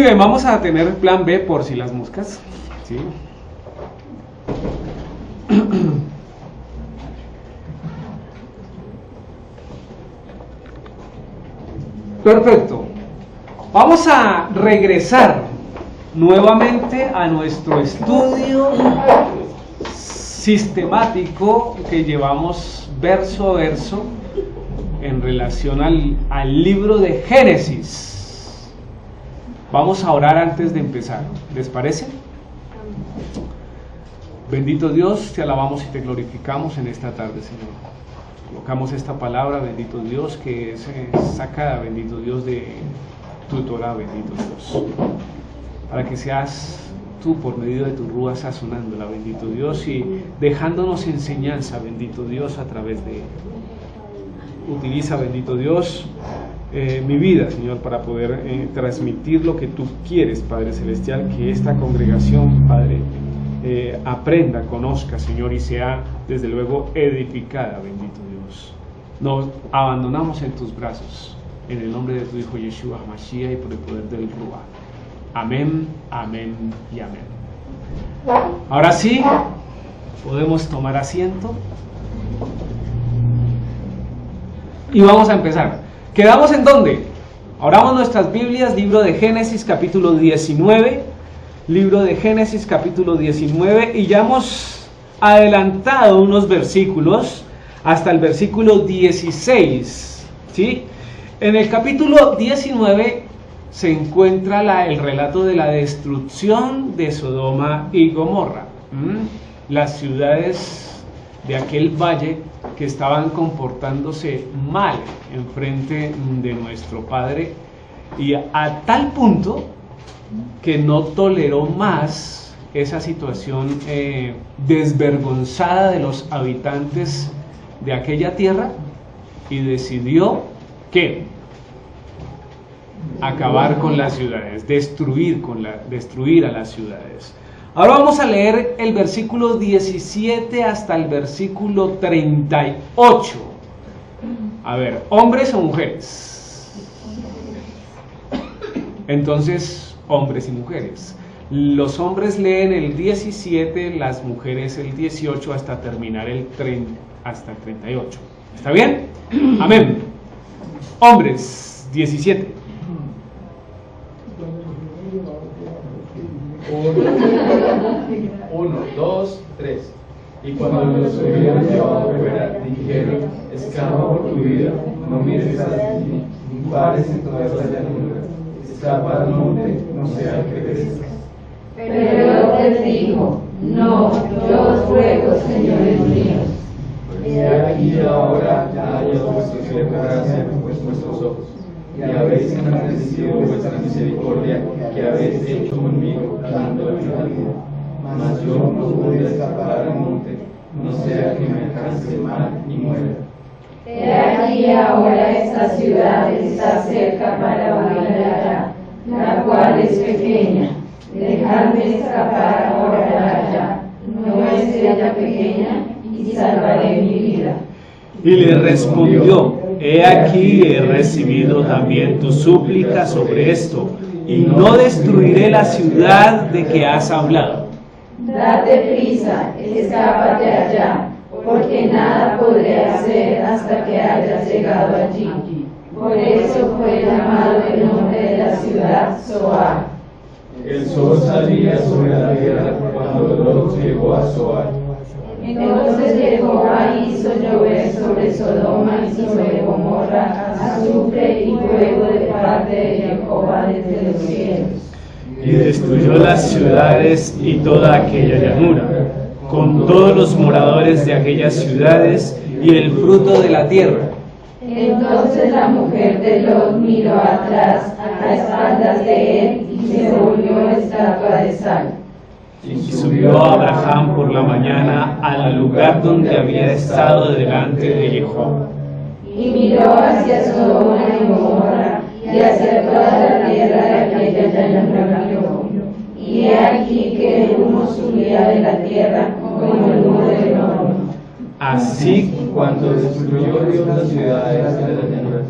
bien, vamos a tener plan B por si las moscas, ¿sí? Perfecto. Vamos a regresar nuevamente a nuestro estudio sistemático que llevamos verso a verso en relación al libro de Génesis. Vamos a orar antes de empezar, ¿les parece? Bendito Dios, te alabamos y te glorificamos en esta tarde, Señor. Colocamos esta palabra, bendito Dios, que es sacada, bendito Dios, de tu Torah, bendito Dios, para que seas tú por medio de tu rúa sazonándola, bendito Dios, y dejándonos enseñanza, bendito Dios, a través de ella. Utiliza, bendito Dios, mi vida, Señor, para poder transmitir lo que tú quieres, Padre Celestial, que esta congregación, Padre, aprenda, conozca, Señor, y sea desde luego edificada, bendito Dios. Nos abandonamos en tus brazos, en el nombre de tu Hijo Yeshua HaMashiach y por el poder del Ruach. Amén, amén y amén. Ahora sí, podemos tomar asiento y vamos a empezar. ¿Quedamos en dónde? Abramos nuestras Biblias, libro de Génesis capítulo 19, libro de Génesis capítulo 19, y ya hemos adelantado unos versículos hasta el versículo 16, ¿sí? En el capítulo 19 se encuentra el relato de la destrucción de Sodoma y Gomorra, las ciudades de aquel valle que estaban comportándose mal en frente de nuestro Padre, y a tal punto que no toleró más esa situación desvergonzada de los habitantes de aquella tierra y decidió que acabar con las ciudades, destruir a las ciudades. Ahora vamos a leer el versículo 17 hasta el versículo 38. A ver, ¿hombres o mujeres? Entonces, hombres y mujeres. Los hombres leen el 17, las mujeres el 18 hasta terminar hasta el 38. ¿Está bien? Amén. Hombres, 17. 1, 2, 3. Y cuando los hubieron llevado fuera, dijeron: escapa por tu vida, no mires hacia ti, ni pares en toda esta llanura. Escapa al monte, no sea que perezcas. Pero él dijo: no, yo os ruego, señores míos. Y aquí ahora ya haya vuestros gracia en vuestros ojos, y habéis engrandecido vuestra misericordia que habéis hecho conmigo, dándome la vida. Mas yo no podré escapar al monte, no sea que me alcance mal y muera. He aquí ahora esta ciudad está cerca para huir allá, la cual es pequeña. Dejadme escapar ahora allá, no es ella pequeña, y salvaré mi vida. Y le respondió: he aquí he recibido también tu súplica sobre esto, y no destruiré la ciudad de que has hablado. Date prisa, escápate allá, porque nada podré hacer hasta que hayas llegado allí. Por eso fue llamado el nombre de la ciudad Zoar. El sol salía sobre la tierra cuando Lot llegó a Zoar. Entonces Jehová hizo llover sobre Sodoma y sobre Gomorra azufre y fuego de parte de Jehová desde los cielos. Y destruyó las ciudades y toda aquella llanura, con todos los moradores de aquellas ciudades y el fruto de la tierra. Entonces la mujer de Lot miró atrás a espaldas de él y se volvió estatua de sal. Y subió Abraham por la mañana al lugar donde había estado delante de Jehová. Y miró hacia Sodoma y Gomorra y hacia toda la tierra de aquella llanura vio. Y he aquí que el humo subía de la tierra como el humo del horno. Así, Cuando destruyó Dios las ciudades de las llanuras,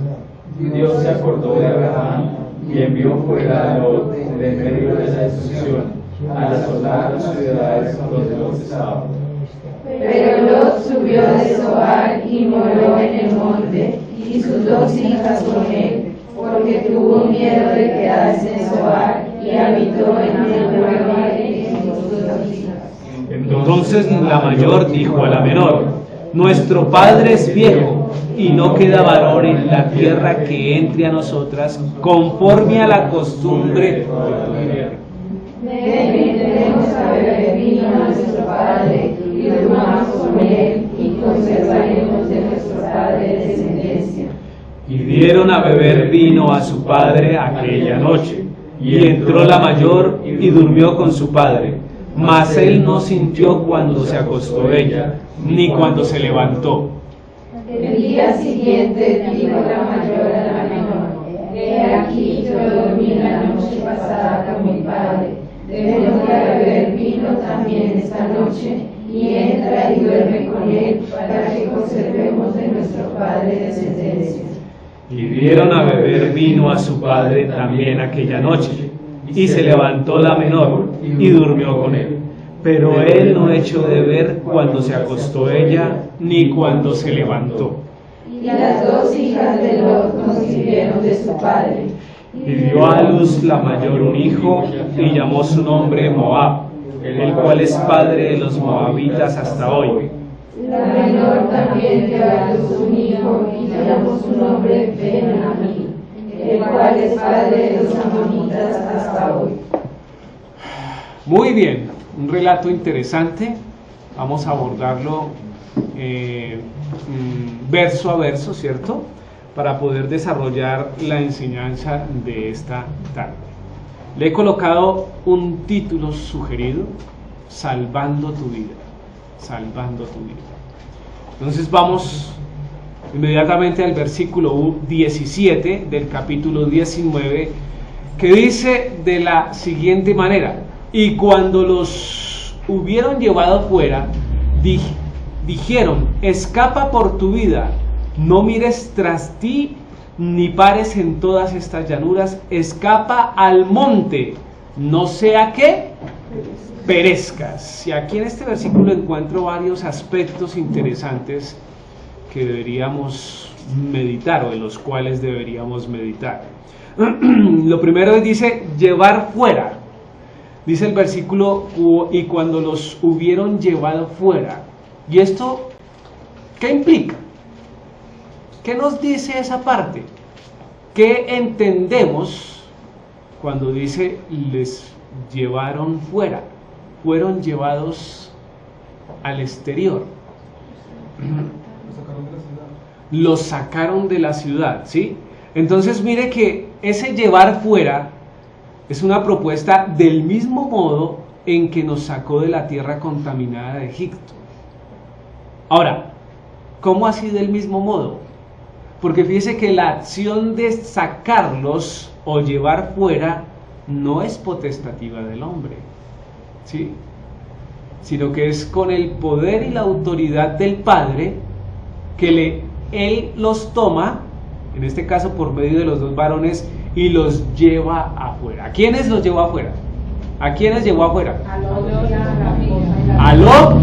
Dios se acordó de Abraham y envió fuera a Lot de en medio de la destrucción, al asolar las ciudades donde Lot estaba. Pero Lot subió de Zoar y moró en el monte, y sus 2 hijas con él, porque tuvo miedo de quedarse en Zoar, y habitó en el valle con sus 2 hijas. Entonces la mayor dijo a la menor: nuestro padre es viejo, y no queda varón en la tierra que entre a nosotras, conforme a la costumbre de tu mujer. Vendremos a beber vino a nuestro padre, y durmamos con él, y conservaremos de nuestro padre descendencia. Y dieron a beber vino a su padre aquella noche. Y entró la mayor y durmió con su padre. Mas él no sintió cuando se acostó ella, ni cuando se levantó. El día siguiente dijo la mayor a la menor: he aquí, yo dormí la noche pasada con mi padre. Debemos de beber vino también esta noche, y entra y duerme con él, para que conservemos de nuestro padre descendencia. Y dieron a beber vino a su padre también aquella noche. Y se levantó la menor y durmió con él. Pero él no echó de ver cuando se acostó ella, ni cuando se levantó. Y las 2 hijas de Lot concibieron de su padre. Y dio a luz la mayor un hijo, y llamó su nombre Moab, el cual es padre de los moabitas hasta hoy. La menor también dio a luz un hijo, y llamó su nombre Ben-Ammi, el cual es padre de los amonitas hasta hoy. Muy bien, un relato interesante. Vamos a abordarlo verso a verso, ¿cierto? Para poder desarrollar la enseñanza de esta tarde. Le he colocado un título sugerido: Salvando tu vida. Salvando tu vida. Entonces vamos inmediatamente al versículo 17 del capítulo 19, que dice de la siguiente manera: y cuando los hubieron llevado fuera, dijeron: escapa por tu vida, no mires tras ti, ni pares en todas estas llanuras, escapa al monte, no sea que perezcas. Y aquí en este versículo encuentro varios aspectos interesantes que deberíamos meditar, o de los cuales deberíamos meditar. Lo primero dice llevar fuera. Dice el versículo: y cuando los hubieron llevado fuera. ¿Y esto qué implica? ¿Qué nos dice esa parte? ¿Qué entendemos cuando dice les llevaron fuera? Fueron llevados al exterior. Los sacaron de la ciudad, ¿sí? Entonces mire que ese llevar fuera es una propuesta del mismo modo en que nos sacó de la tierra contaminada de Egipto. Ahora, ¿cómo así del mismo modo? Porque fíjese que la acción de sacarlos o llevar fuera no es potestativa del hombre, ¿sí? Sino que es con el poder y la autoridad del Padre que Él los toma, en este caso por medio de los 2 varones, y los lleva afuera. ¿A quiénes los llevó afuera? ¿A quiénes llevó afuera? A Lot,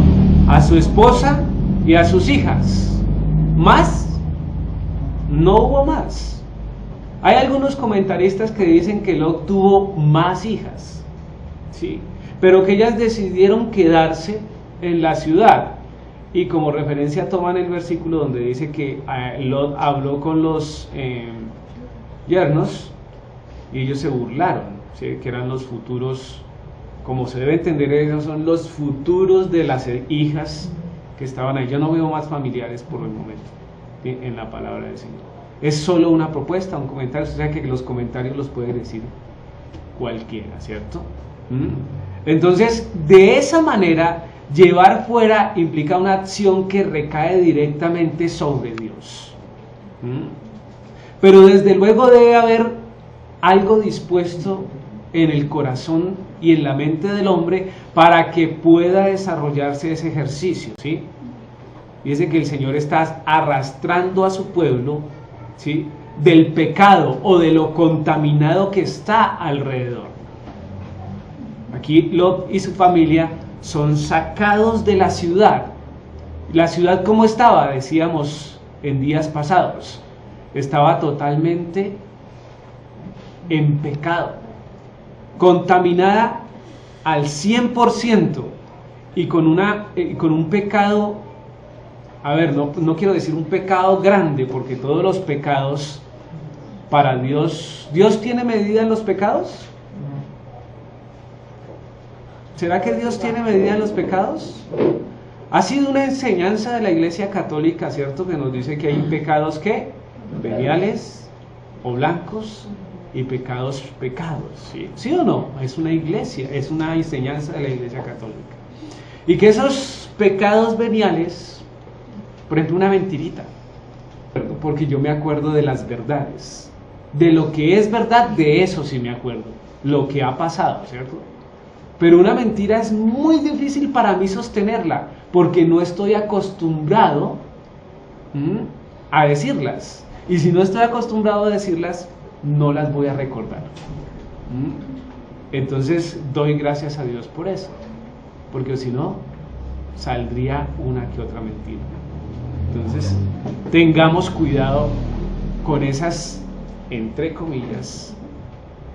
a su esposa y a sus hijas. ¿Más? No hubo más. Hay algunos comentaristas que dicen que Lot tuvo más hijas, ¿sí? Pero que ellas decidieron quedarse en la ciudad. Y como referencia toman el versículo donde dice que Lot habló con los yernos y ellos se burlaron, ¿sí? Que eran los futuros, como se debe entender, ellos son los futuros de las hijas que estaban ahí. Yo no veo más familiares por el momento, ¿sí? En la palabra del Señor. Es solo una propuesta, un comentario. O sea que los comentarios los puede decir cualquiera, ¿cierto? Entonces, de esa manera, llevar fuera implica una acción que recae directamente sobre Dios. Pero desde luego debe haber algo dispuesto en el corazón y en la mente del hombre para que pueda desarrollarse ese ejercicio, ¿sí? Dice que el Señor está arrastrando a su pueblo, ¿sí?, del pecado o de lo contaminado que está alrededor. Aquí Lot y su familia son sacados de la ciudad. La ciudad, ¿cómo estaba? Decíamos en días pasados, estaba totalmente en pecado, contaminada al 100% y con un pecado, a ver, no quiero decir un pecado grande, porque todos los pecados para Dios, ¿Dios tiene medida en los pecados? ¿Será que Dios tiene medida en los pecados? Ha sido una enseñanza de la Iglesia Católica, ¿cierto? Que nos dice que hay pecados ¿qué? Veniales o blancos y pecados, ¿sí? ¿Sí o no? Es una iglesia, es una enseñanza de la Iglesia Católica. Y que esos pecados veniales, por ejemplo, una mentirita, porque yo me acuerdo de las verdades, de lo que es verdad, de eso sí me acuerdo, lo que ha pasado, ¿cierto? Pero una mentira es muy difícil para mí sostenerla, porque no estoy acostumbrado a decirlas. Y si no estoy acostumbrado a decirlas, no las voy a recordar. Entonces doy gracias a Dios por eso, porque si no, saldría una que otra mentira. Entonces, tengamos cuidado con esas, entre comillas,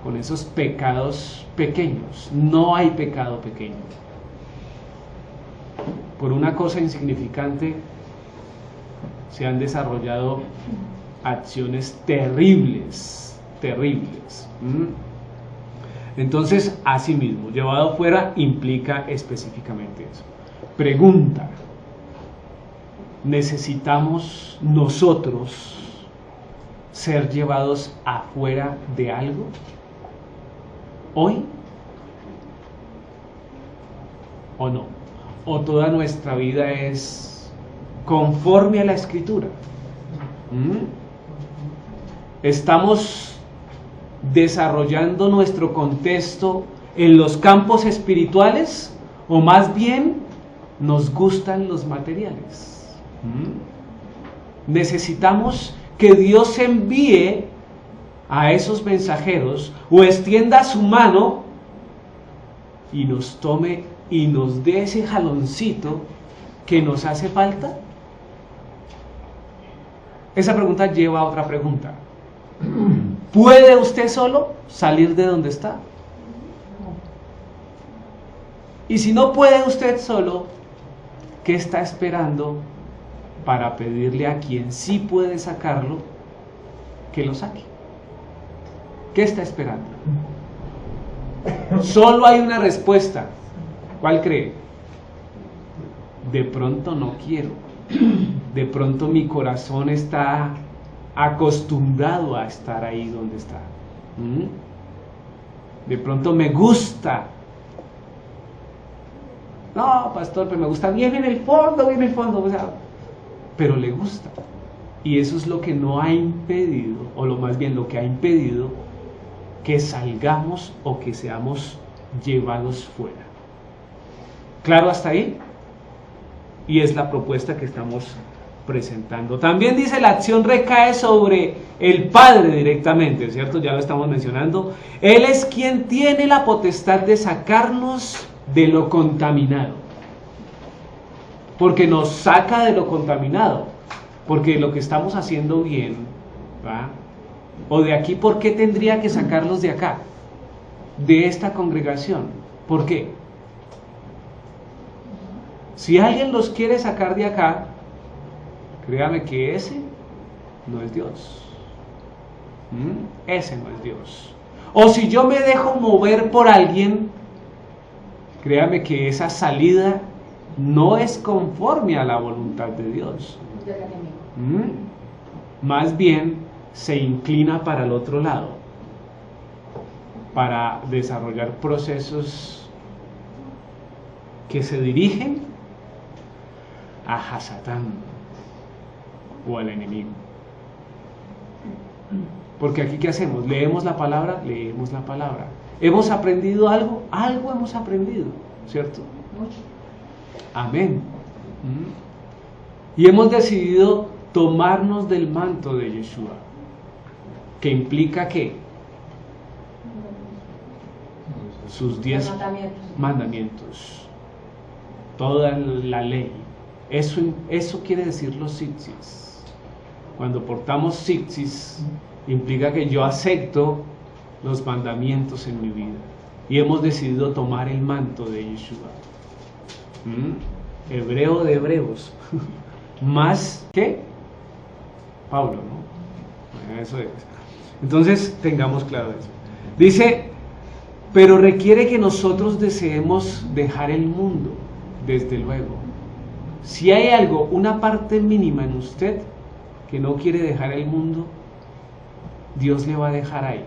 con esos pecados pequeños. No hay pecado pequeño. Por una cosa insignificante se han desarrollado acciones terribles, terribles. Entonces, asimismo, llevado fuera implica específicamente eso. Pregunta: ¿necesitamos nosotros ser llevados afuera de algo hoy? ¿O no? ¿O toda nuestra vida es conforme a la Escritura? ¿Estamos desarrollando nuestro contexto en los campos espirituales o más bien nos gustan los materiales? Necesitamos que Dios envíe a esos mensajeros o extienda su mano y nos tome y nos dé ese jaloncito que nos hace falta. Esa pregunta lleva a otra pregunta. ¿Puede usted solo salir de donde está? Y si no puede usted solo, ¿qué está esperando para pedirle a quien sí puede sacarlo que lo saque? ¿Qué está esperando? Solo hay una respuesta. ¿Cuál cree? De pronto no quiero. De pronto mi corazón está acostumbrado a estar ahí donde está. De pronto me gusta. No, pastor, pero me gusta bien en el fondo, o sea, pero le gusta. Y eso es lo que no ha impedido, o lo más bien lo que ha impedido que salgamos o que seamos llevados fuera. ¿Claro hasta ahí? Y es la propuesta que estamos presentando. También dice: la acción recae sobre el Padre directamente, ¿cierto? Ya lo estamos mencionando. Él es quien tiene la potestad de sacarnos de lo contaminado, porque nos saca de lo contaminado, porque lo que estamos haciendo bien, ¿va? O de aquí, ¿por qué tendría que sacarlos de acá, de esta congregación? ¿Por qué? Si alguien los quiere sacar de acá, créame que ese no es Dios. Ese no es Dios. O si yo me dejo mover por alguien, créame que esa salida no es conforme a la voluntad de Dios. Más bien se inclina para el otro lado, para desarrollar procesos que se dirigen a Hasatán o al enemigo. Porque aquí, ¿qué hacemos? Leemos la palabra. ¿Hemos aprendido algo? Algo hemos aprendido, ¿cierto? Amén. Y hemos decidido tomarnos del manto de Yeshua, que implica que sus 10 mandamientos, toda la ley. Eso quiere decir los tzitzis. Cuando portamos tzitzis, implica que yo acepto los mandamientos en mi vida y hemos decidido tomar el manto de Yeshua. Hebreo de hebreos, más que Pablo, ¿no? Eso es. Entonces tengamos claro eso. Dice, pero requiere que nosotros deseemos dejar el mundo, desde luego. Si hay algo, una parte mínima en usted que no quiere dejar el mundo, Dios le va a dejar ahí.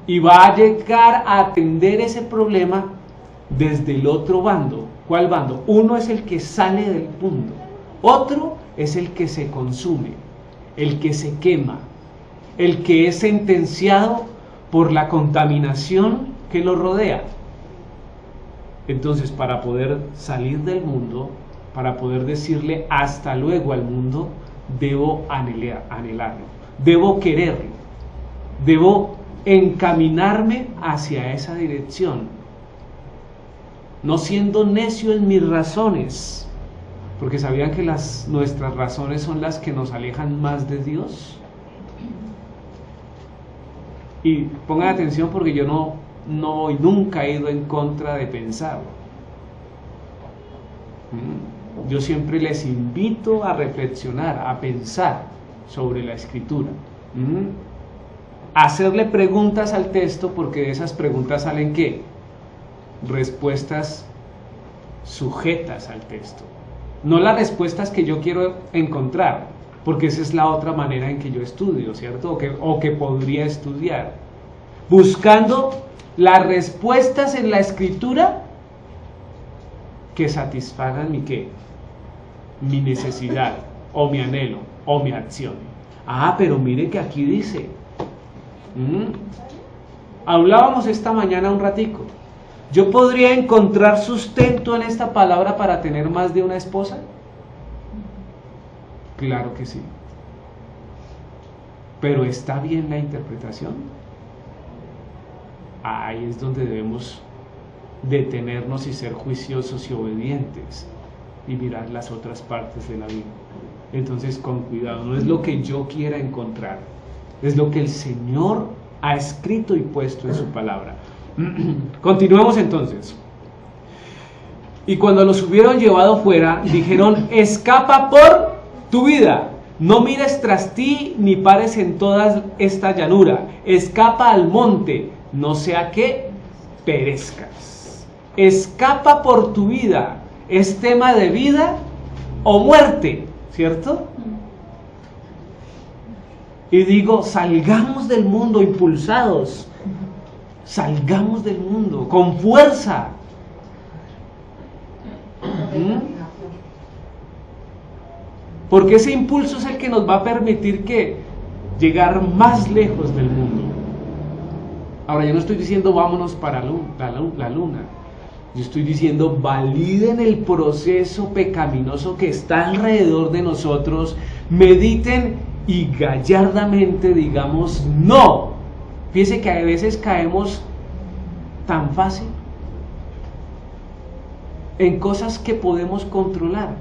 Y va a llegar a atender ese problema desde el otro bando. ¿Cuál bando? Uno es el que sale del mundo, otro es el que se consume, el que se quema, el que es sentenciado por la contaminación que lo rodea. Entonces, para poder salir del mundo, para poder decirle hasta luego al mundo, debo anhelarlo, debo quererlo, debo encaminarme hacia esa dirección, no siendo necio en mis razones, porque sabían que nuestras razones son las que nos alejan más de Dios. Y pongan atención, porque yo no nunca he ido en contra de pensar. Yo siempre les invito a reflexionar, a pensar sobre la escritura, a hacerle preguntas al texto, porque de esas preguntas salen ¿qué? Respuestas sujetas al texto, no las respuestas que yo quiero encontrar, porque esa es la otra manera en que yo estudio, ¿cierto? O que podría estudiar, buscando las respuestas en la escritura que satisfagan mi necesidad, o mi anhelo, o mi acción. Pero mire que aquí dice, hablábamos esta mañana un ratico, ¿yo podría encontrar sustento en esta palabra para tener más de una esposa? Claro que sí. ¿Pero está bien la interpretación? Ahí es donde debemos detenernos y ser juiciosos y obedientes y mirar las otras partes de la Biblia. Entonces, con cuidado, no es lo que yo quiera encontrar, es lo que el Señor ha escrito y puesto en su palabra. Continuemos entonces. Y cuando los hubieron llevado fuera, dijeron: escapa por tu vida, no mires tras ti ni pares en toda esta llanura, escapa al monte, no sea que perezcas. Escapa por tu vida, es tema de vida o muerte, ¿cierto? Y digo, salgamos del mundo impulsados, salgamos del mundo con fuerza. Porque ese impulso es el que nos va a permitir llegar más lejos del mundo. Ahora, yo no estoy diciendo vámonos para la luna. Yo estoy diciendo validen el proceso pecaminoso que está alrededor de nosotros, mediten y gallardamente digamos no. Fíjense que a veces caemos tan fácil en cosas que podemos controlar.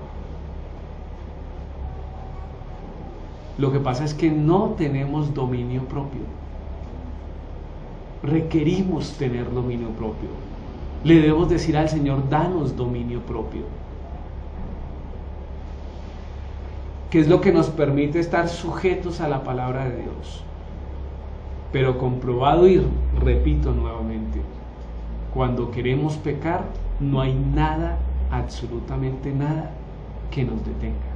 Lo que pasa es que no tenemos dominio propio. Requerimos tener dominio propio. Le debemos decir al Señor: danos dominio propio. Que es lo que nos permite estar sujetos a la palabra de Dios. Pero comprobado, y repito nuevamente, cuando queremos pecar, no hay nada, absolutamente nada, que nos detenga.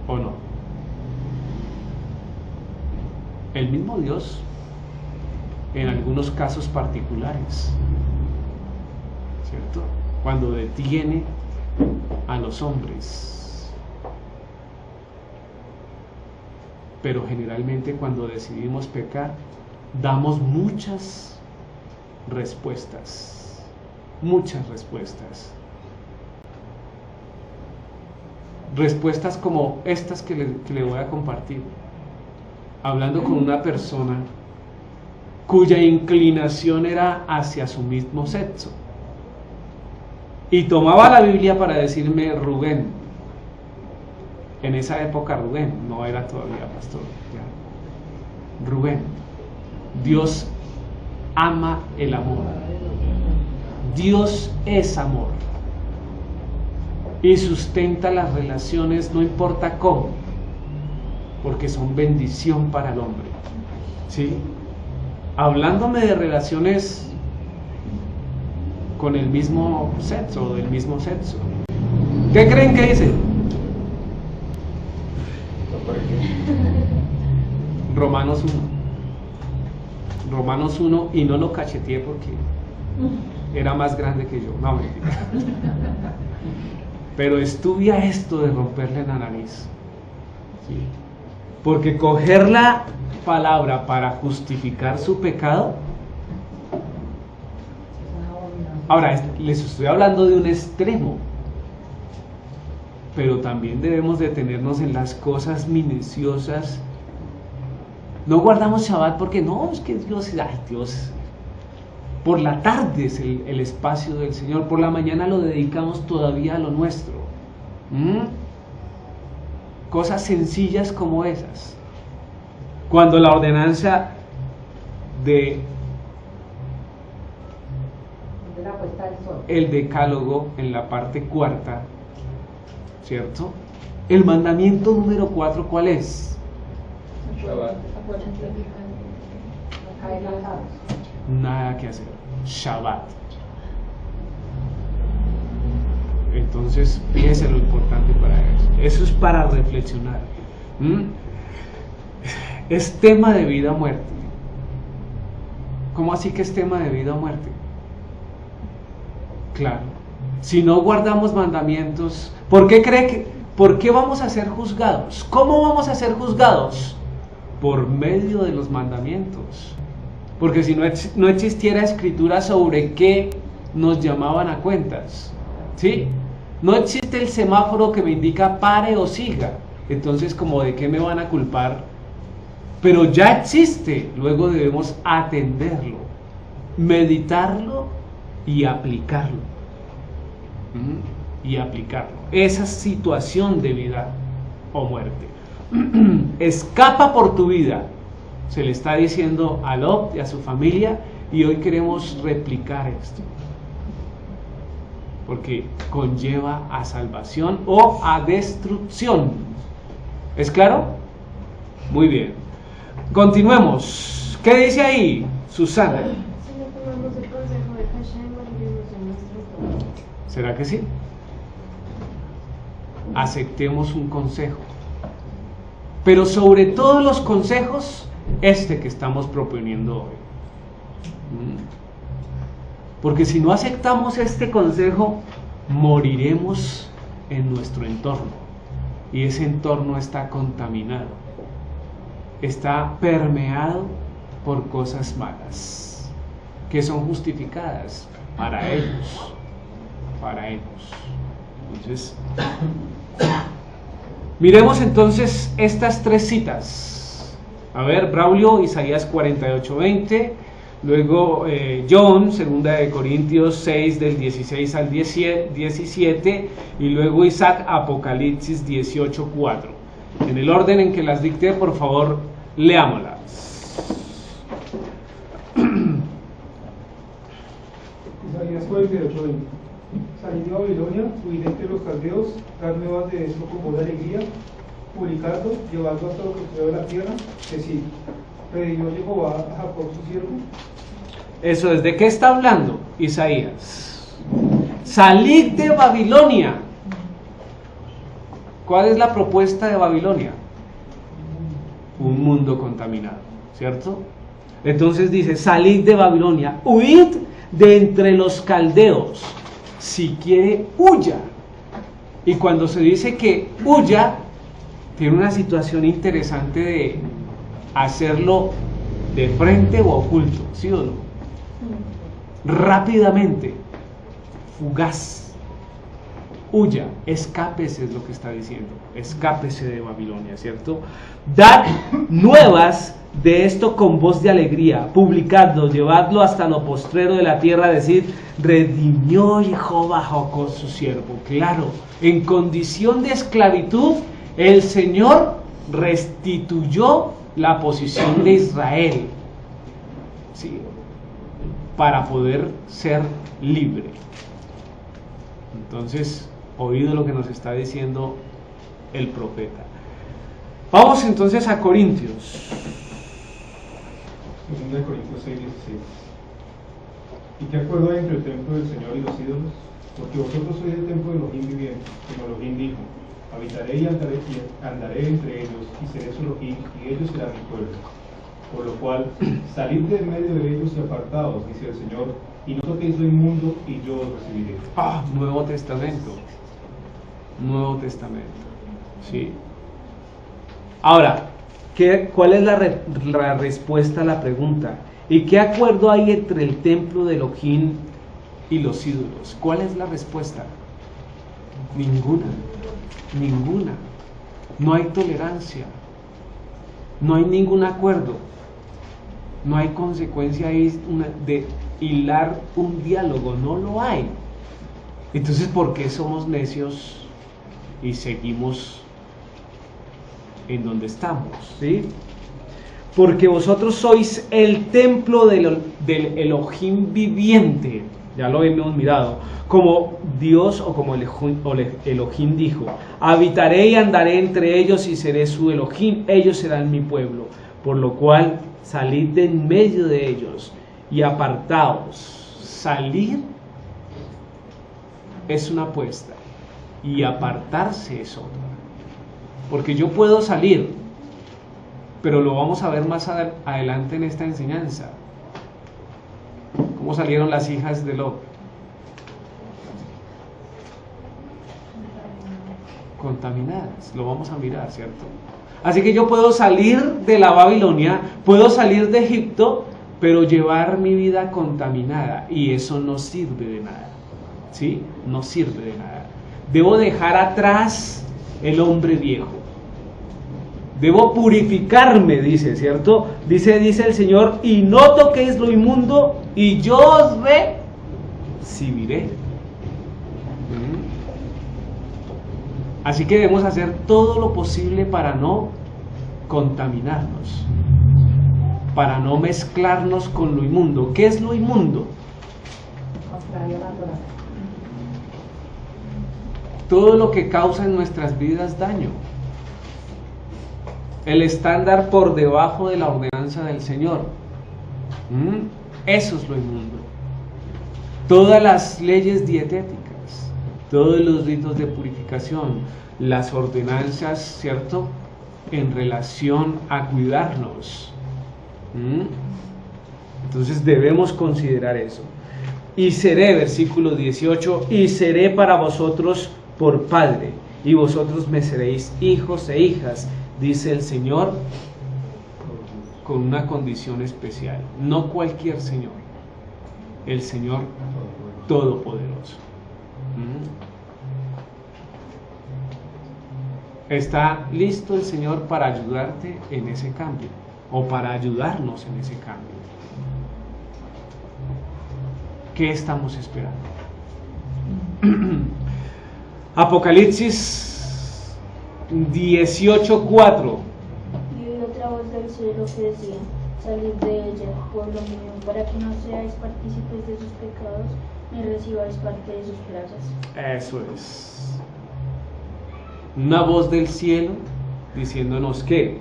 ¿O no? El mismo Dios, en algunos casos particulares, ¿cierto? Cuando detiene a los hombres. Pero generalmente cuando decidimos pecar, damos muchas respuestas. Muchas respuestas. Respuestas como estas que le voy a compartir. Hablando con una persona cuya inclinación era hacia su mismo sexo. Y tomaba la Biblia para decirme Rubén. En esa época Rubén, no era todavía pastor. Ya. Rubén, Dios ama el amor. Dios es amor. Y sustenta las relaciones, no importa cómo, porque son bendición para el hombre. ¿Sí? Hablándome de relaciones con el mismo sexo, del mismo sexo. ¿Qué creen que dice? Romanos 1. Romanos 1, y no lo cacheteé porque era más grande que yo. No, mentira. Pero estudia esto de romperle la nariz. ¿Sí? Porque coger la palabra para justificar su pecado. Ahora, les estoy hablando de un extremo. Pero también debemos detenernos en las cosas minuciosas. No guardamos Shabbat porque no, es que Dios, ay Dios, por la tarde es el espacio del Señor, por la mañana lo dedicamos todavía a lo nuestro. Cosas sencillas como esas. Cuando la ordenanza de el decálogo en la parte cuarta, ¿cierto? El mandamiento número 4, ¿cuál es? Shabbat. Nada que hacer. Shabbat. Entonces, fíjese lo importante para eso. Eso es para reflexionar. Es tema de vida o muerte. ¿Cómo así que es tema de vida o muerte? Claro. Si no guardamos mandamientos, ¿por qué vamos a ser juzgados? ¿Cómo vamos a ser juzgados? Por medio de los mandamientos. Porque si no existiera escritura sobre qué nos llamaban a cuentas, ¿sí? No existe el semáforo que me indica pare o siga. Entonces, ¿como de qué me van a culpar? Pero ya existe, luego debemos atenderlo, meditarlo y aplicarlo. Y aplicarlo. Esa situación de vida o muerte. Escapa por tu vida, se le está diciendo a Lot y a su familia, y hoy queremos replicar esto, porque conlleva a salvación o a destrucción. ¿Es claro? Muy bien. Continuemos. ¿Qué dice ahí, Susana? Si no tomamos el consejo de Hashem, moriremos en nuestros dolores. ¿Será que sí? Aceptemos un consejo. Pero sobre todos los consejos, este que estamos proponiendo hoy. Porque si no aceptamos este consejo, moriremos en nuestro entorno. Y ese entorno está contaminado. Está permeado por cosas malas, que son justificadas para ellos. Para ellos. Entonces, miremos entonces estas tres citas. A ver, Braulio, Isaías 48:20, luego John, 2 Corintios 6 del 16 al 17, y luego Isaac, Apocalipsis 18:4. En el orden en que las dicté, por favor, leámoslas. Isaías 48:20. Salid de Babilonia, huid entre los caldeos, dar nuevas de esto como de alegría, publicando, llevando hasta lo que de la tierra, que sí, redimió Jehová a Jacob su siervo. Eso es, ¿de qué está hablando Isaías? Salid de Babilonia. ¿Cuál es la propuesta de Babilonia? Un mundo contaminado, ¿cierto? Entonces dice, salid de Babilonia, huid de entre los caldeos. Si quiere, huya. Y cuando se dice que huya, tiene una situación interesante de hacerlo de frente o oculto, ¿sí o no? Rápidamente, fugaz. Huya, escápese, es lo que está diciendo. Escápese de Babilonia, ¿cierto? Dad nuevas de esto con voz de alegría, publicadlo, llevadlo hasta lo postrero de la tierra, decir, redimió Jehová con su siervo. Claro, en condición de esclavitud, el Señor restituyó la posición de Israel, ¿sí?, para poder ser libre. Entonces, oído lo que nos está diciendo el profeta. Vamos entonces a Corintios. 2 Corintios 6:16. ¿Y qué acuerdo hay entre el templo del Señor y los ídolos? Porque vosotros sois el templo de Elohim viviente, como Elohim dijo: habitaré y andaré entre ellos, y seré su Elohim, y ellos serán mi pueblo. Por lo cual, salid de en medio de ellos y apartaos, dice el Señor, y no toquéis lo inmundo, y yo os recibiré. Nuevo Testamento. Nuevo Testamento. ¿Sí? Ahora, ¿cuál es la respuesta a la pregunta? ¿Y qué acuerdo hay entre el templo de Elohim y los ídolos? ¿Cuál es la respuesta? Ninguna. Ninguna. No hay tolerancia. No hay ningún acuerdo. No hay consecuencia ahí de hilar un diálogo. No lo hay. Entonces, ¿por qué somos necios y seguimos en donde estamos? ¿Sí? Porque vosotros sois el templo del Elohim viviente. Ya lo hemos mirado. Como Dios o como Elohim dijo: habitaré y andaré entre ellos y seré su Elohim, ellos serán mi pueblo. Por lo cual, salid de en medio de ellos y apartaos. Salir es una apuesta y apartarse es otra. Porque yo puedo salir, pero lo vamos a ver más adelante en esta enseñanza. ¿Cómo salieron las hijas de Lot? Contaminadas, lo vamos a mirar, ¿cierto? Así que yo puedo salir de la Babilonia, puedo salir de Egipto, pero llevar mi vida contaminada, y eso no sirve de nada, ¿sí? No sirve de nada. Debo dejar atrás el hombre viejo. Debo purificarme, dice, ¿cierto? Dice el Señor: y no toquéis lo inmundo, y yo os recibiré. Así que debemos hacer todo lo posible para no contaminarnos, para no mezclarnos con lo inmundo. ¿Qué es lo inmundo? Todo lo que causa en nuestras vidas daño. El estándar por debajo de la ordenanza del Señor. Eso es lo inmundo. Todas las leyes dietéticas, todos los ritos de purificación, las ordenanzas, ¿cierto?, en relación a cuidarnos. Entonces debemos considerar eso. Y seré, versículo 18, y seré para vosotros por padre, y vosotros me seréis hijos e hijas, dice el Señor, con una condición especial. No cualquier Señor, el Señor Todopoderoso. ¿Está listo el Señor para ayudarte en ese cambio? O para ayudarnos en ese cambio. ¿Qué estamos esperando? Apocalipsis 18:4. Y oí otra voz del cielo que decía: salid de ella, pueblo mío, para que no seáis partícipes de sus pecados, ni recibáis parte de sus plagas. Eso es. Una voz del cielo diciéndonos que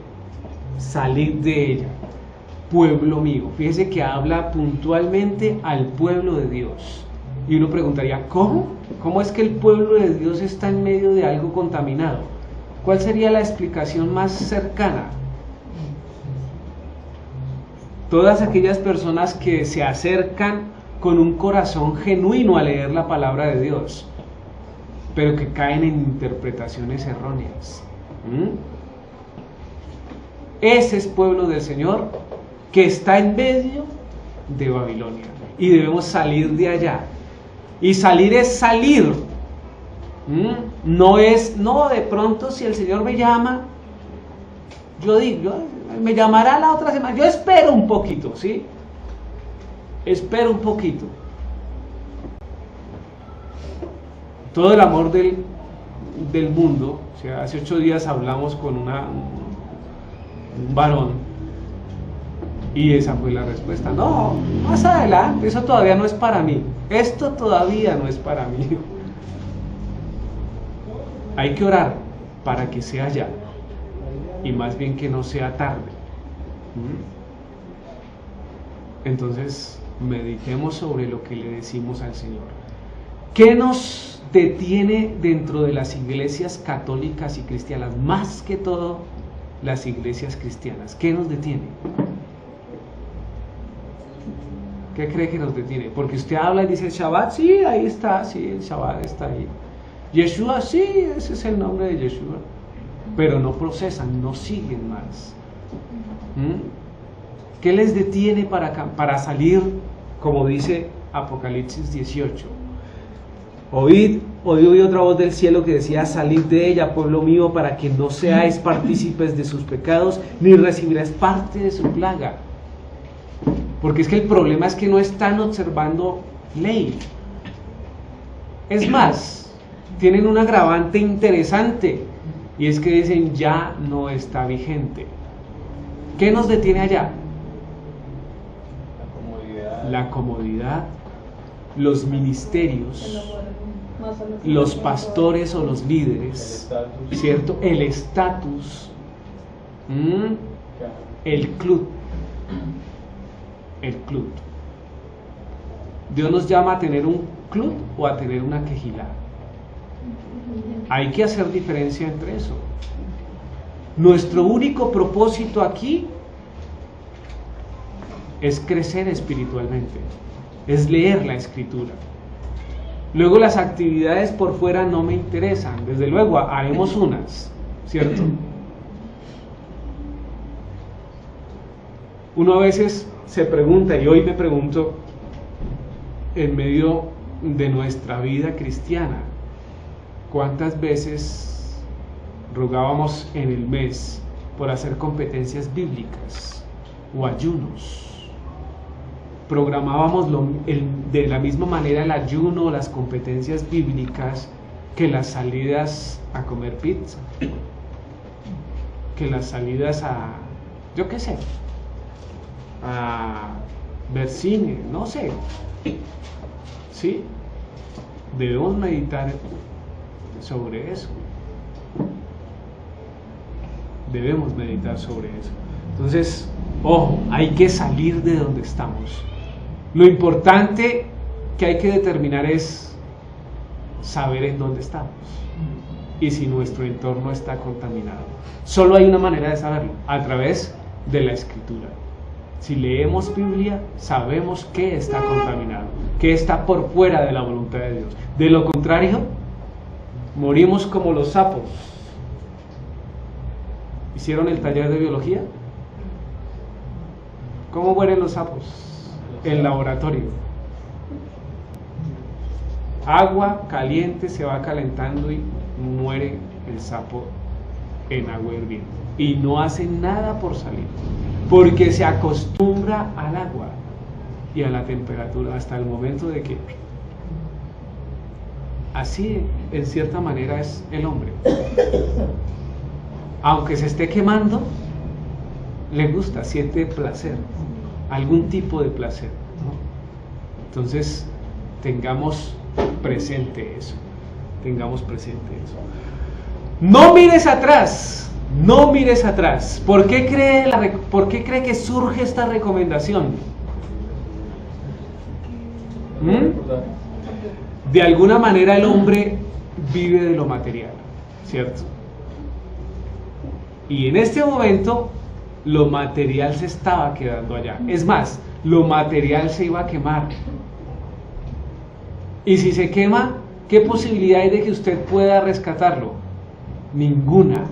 salid de ella, pueblo mío. Fíjese que habla puntualmente al pueblo de Dios. Y uno preguntaría: ¿cómo? ¿Cómo es que el pueblo de Dios está en medio de algo contaminado? ¿Cuál sería la explicación más cercana? Todas aquellas personas que se acercan con un corazón genuino a leer la palabra de Dios, pero que caen en interpretaciones erróneas. Ese es pueblo del Señor que está en medio de Babilonia, y debemos salir de allá. Y salir es salir. No es, no, de pronto si el Señor me llama, yo digo, me llamará la otra semana. Yo espero un poquito, ¿sí? Espero un poquito. Todo el amor del mundo. O sea, hace 8 días hablamos con un varón y esa fue la respuesta. No, más adelante, eso todavía no es para mí. Esto todavía no es para mí. Hay que orar para que sea ya y más bien que no sea tarde. Entonces, meditemos sobre lo que le decimos al Señor. ¿Qué nos detiene dentro de las iglesias católicas y cristianas? Más que todo, las iglesias cristianas. ¿Qué nos detiene? ¿Qué cree que nos detiene? Porque usted habla y dice Shabbat, sí, ahí está, sí, el Shabbat está ahí. Yeshua, sí, ese es el nombre de Yeshua. Pero no procesan, no siguen más. ¿Qué les detiene para salir, como dice Apocalipsis 18? Oí otra voz del cielo que decía: salid de ella, pueblo mío, para que no seáis partícipes de sus pecados, ni recibiréis parte de su plaga. Porque es que el problema es que no están observando ley. Es más, tienen un agravante interesante, y es que dicen ya no está vigente. ¿Qué nos detiene allá? La comodidad, los ministerios, los pastores o los líderes, ¿cierto? El estatus, el club. El club. Dios nos llama a tener un club o a tener una quejilá. Hay que hacer diferencia entre eso. Nuestro único propósito aquí es crecer espiritualmente, es leer la escritura. Luego las actividades por fuera no me interesan, desde luego haremos unas, ¿cierto? Uno a veces se pregunta, y hoy me pregunto, en medio de nuestra vida cristiana, ¿cuántas veces rogábamos en el mes por hacer competencias bíblicas o ayunos? Programábamos de la misma manera el ayuno o las competencias bíblicas que las salidas a comer pizza, que las salidas a, yo qué sé, a ver cine, no sé. ¿Sí? Debemos meditar sobre eso. Debemos meditar sobre eso. Entonces, ojo, hay que salir de donde estamos. Lo importante que hay que determinar es saber en dónde estamos y si nuestro entorno está contaminado. Solo hay una manera de saberlo, a través de la escritura. Si leemos Biblia, sabemos que está contaminado, que está por fuera de la voluntad de Dios. De lo contrario, morimos como los sapos. ¿Hicieron el taller de biología? ¿Cómo mueren los sapos? En laboratorio. Agua caliente se va calentando y muere el sapo en agua hirviendo. Y no hace nada por salir, porque se acostumbra al agua y a la temperatura hasta el momento de que... Así, en cierta manera, es el hombre. Aunque se esté quemando, le gusta, siente placer, algún tipo de placer, ¿no? Entonces, tengamos presente eso. Tengamos presente eso. No mires atrás. No mires atrás. ¿Por qué cree que surge esta recomendación? De alguna manera el hombre vive de lo material, ¿cierto? Y en este momento lo material se estaba quedando allá. Es más, lo material se iba a quemar. Y si se quema, ¿qué posibilidad hay de que usted pueda rescatarlo? Ninguna.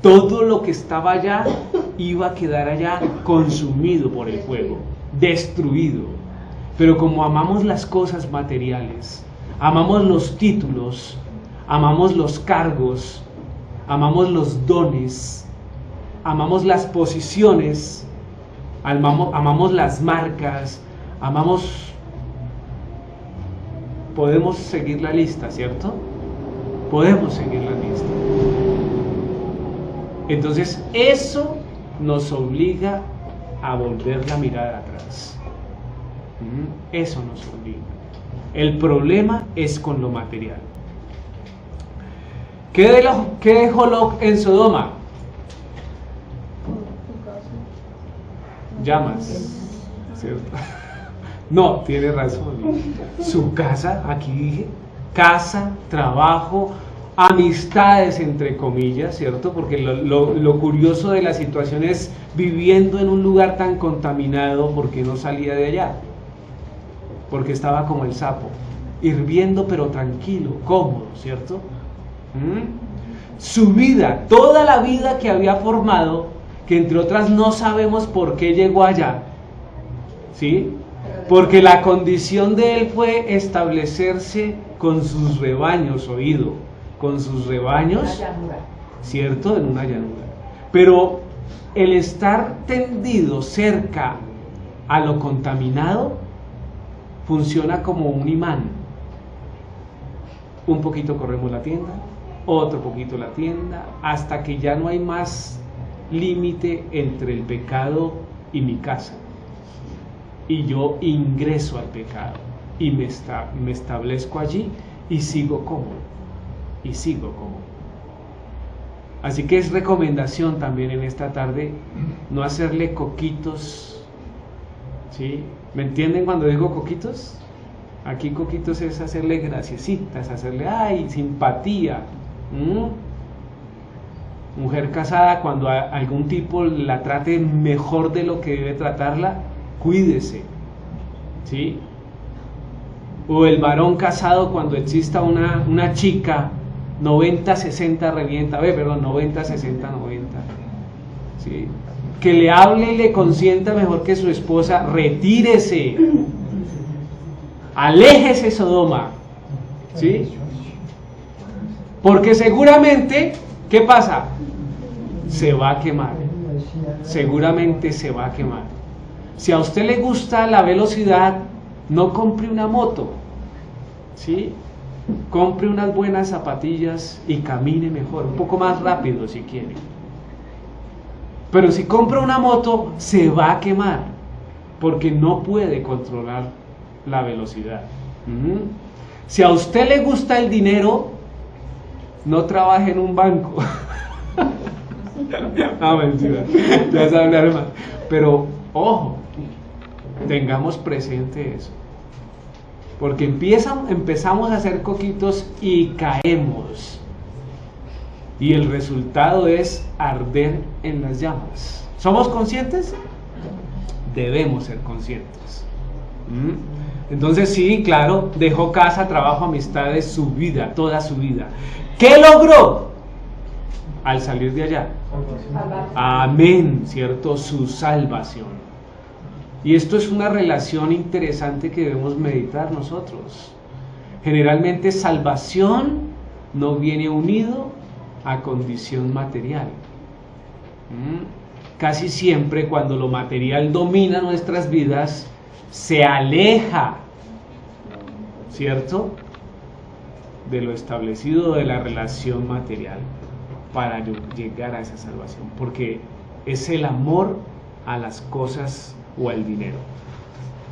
Todo lo que estaba allá iba a quedar allá consumido por el fuego, destruido. Pero como amamos las cosas materiales, amamos los títulos, amamos los cargos, amamos los dones, amamos las posiciones, amamos las marcas, podemos seguir la lista, ¿cierto? Podemos seguir la lista. Entonces eso nos obliga a volver la mirada atrás. Eso nos obliga. El problema es con lo material. ¿Qué dejó Lot en Sodoma? Llamas, ¿cierto? No, tiene razón. Su casa, aquí dije, casa, trabajo, amistades entre comillas, ¿cierto? Porque lo curioso de la situación es, viviendo en un lugar tan contaminado, ¿por qué no salía de allá? Porque estaba como el sapo, hirviendo pero tranquilo, cómodo, ¿cierto? Su vida, toda la vida que había formado, que entre otras no sabemos por qué llegó allá, ¿sí? Porque la condición de él fue establecerse con sus rebaños, oído, con sus rebaños, ¿cierto? En una llanura. Pero el estar tendido cerca a lo contaminado funciona como un imán. Un poquito corremos la tienda, otro poquito la tienda, hasta que ya no hay más límite entre el pecado y mi casa. Y yo ingreso al pecado y me establezco allí y sigo cómodo. Así que es recomendación también en esta tarde no hacerle coquitos, ¿sí? ¿Me entienden cuando digo coquitos? Aquí coquitos es hacerle graciecitas, hacerle ay, simpatía. Mujer casada, cuando algún tipo la trate mejor de lo que debe tratarla, cuídese, ¿sí? O el varón casado, cuando exista una chica 90-60 revienta, 90-60-90, ¿sí? Que le hable y le consienta mejor que su esposa, retírese, aléjese Sodoma, ¿sí? Porque seguramente, ¿qué pasa? Se va a quemar, seguramente se va a quemar. Si a usted le gusta la velocidad, no compre una moto, ¿sí? Compre unas buenas zapatillas y camine mejor, un poco más rápido si quiere. Pero si compra una moto, se va a quemar, porque no puede controlar la velocidad. Si a usted le gusta el dinero, no trabaje en un banco. No, mentira, ya saben hablar más. Pero, ojo, tengamos presente eso. Porque empezamos a hacer coquitos y caemos. Y el resultado es arder en las llamas. ¿Somos conscientes? Debemos ser conscientes. Entonces sí, claro, dejó casa, trabajo, amistades, su vida, toda su vida. ¿Qué logró al salir de allá? Amén, ¿cierto? Su salvación. Y esto es una relación interesante que debemos meditar nosotros. Generalmente salvación no viene unido a condición material. Casi siempre cuando lo material domina nuestras vidas, se aleja, ¿cierto?, de lo establecido de la relación material para llegar a esa salvación, porque es el amor a las cosas o al dinero.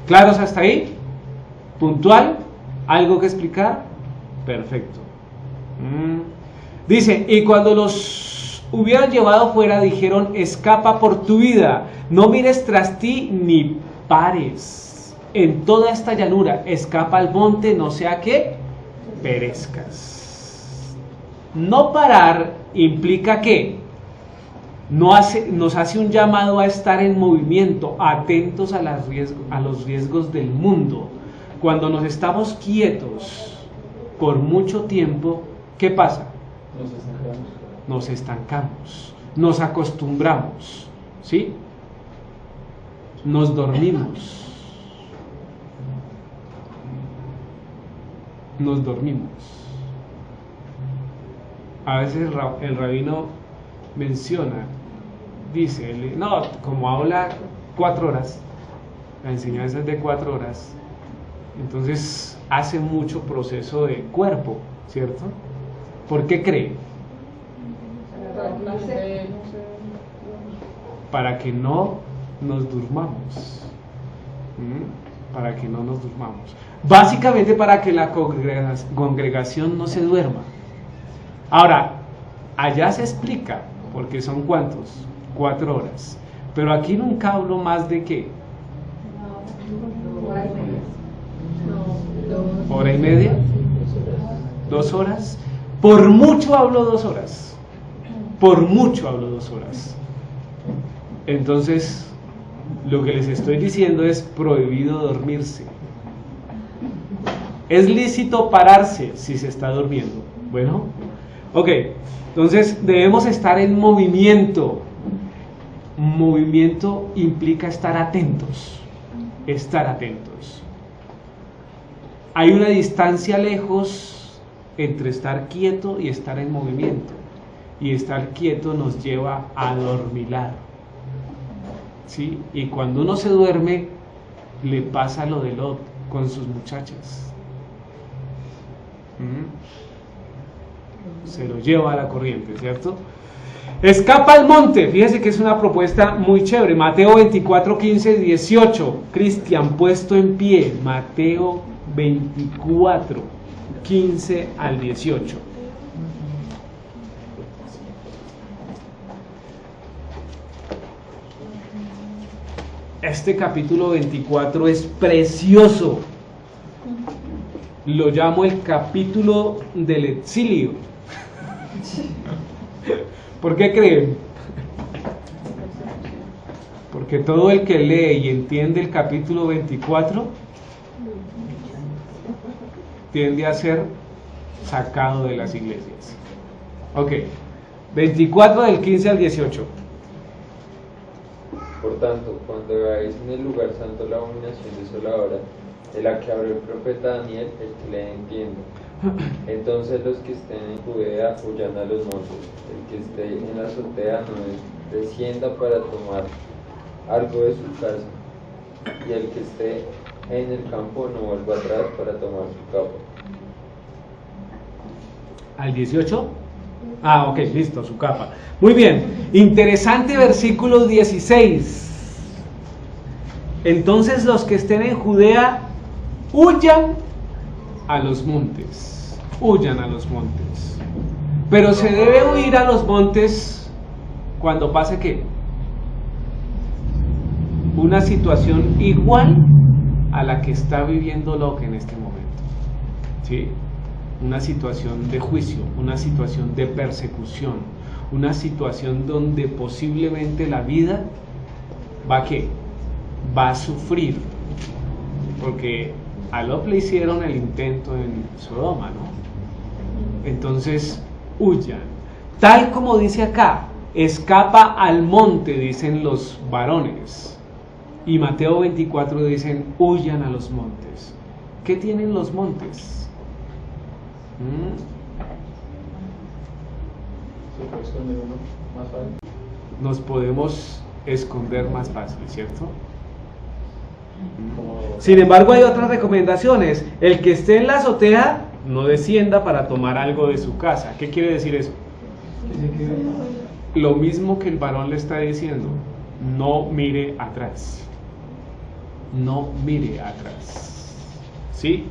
¿Claros hasta ahí? ¿Puntual? ¿Algo que explicar? Perfecto. Dice, y cuando los hubieran llevado fuera, dijeron, escapa por tu vida, no mires tras ti ni pares en toda esta llanura, escapa al monte, no sea que perezcas. No parar implica que nos hace un llamado a estar en movimiento, atentos a los riesgos del mundo. Cuando nos estamos quietos por mucho tiempo, ¿qué pasa? Nos estancamos, nos acostumbramos, ¿sí? Nos dormimos. A veces el rabino menciona dice, no, como habla 4 horas, la enseñanza es de 4 horas, entonces hace mucho proceso de cuerpo, ¿cierto? ¿Por qué cree? Para que no nos durmamos. Para que no nos durmamos. Básicamente para que la congregación no se duerma. Ahora, allá se explica, porque son ¿cuántos? 4 horas. Pero aquí nunca hablo más de ¿qué? ¿Hora y media? 2 horas. Por mucho hablo 2 horas. Por mucho hablo 2 horas. Entonces, lo que les estoy diciendo es prohibido dormirse. Es lícito pararse si se está durmiendo. Bueno, ok. Entonces debemos estar en movimiento. Movimiento implica estar atentos. Estar atentos. Hay una distancia lejos entre estar quieto y estar en movimiento. Y estar quieto nos lleva a dormilar. ¿Sí? Y cuando uno se duerme, le pasa lo de Lot con sus muchachas. Se lo lleva a la corriente, ¿cierto? Escapa al monte. Fíjense que es una propuesta muy chévere. Mateo 24, 15, 18. Cristian, puesto en pie. Mateo 24, 15 al 18. Este capítulo 24 es precioso. Lo llamo el capítulo del exilio. ¿Por qué creen? Porque todo el que lee y entiende el capítulo 24 tiende a ser sacado de las iglesias. Ok, 24 del 15 al 18. Por tanto, cuando veáis en el lugar santo la abominación desoladora, de la que habló el profeta Daniel, el que le entienda. Entonces los que estén en Judea huyan a los montes, el que esté en la azotea no descienda para tomar algo de su casa, y el que esté en el campo no vuelva atrás para tomar su capa. ¿Al 18? Ah, ok, listo, su capa. Muy bien, interesante versículo 16. Entonces los que estén en Judea huyan a los montes. Huyan a los montes. Pero se debe huir a los montes cuando pase ¿qué? Una situación igual a la que está viviendo Lot en este momento. ¿Sí? Una situación de juicio, una situación de persecución, una situación donde posiblemente la vida va a ¿qué? Va a sufrir, porque a Lot le hicieron el intento en Sodoma, ¿no? Entonces huyan, tal como dice acá, escapa al monte, dicen los varones, y Mateo 24 dicen huyan a los montes. ¿Qué tienen los montes? Nos podemos esconder más fácil, ¿cierto? Sin embargo, hay otras recomendaciones. El que esté en la azotea no descienda para tomar algo de su casa. ¿Qué quiere decir eso? Lo mismo que el varón le está diciendo: no mire atrás. No mire atrás. ¿Sí?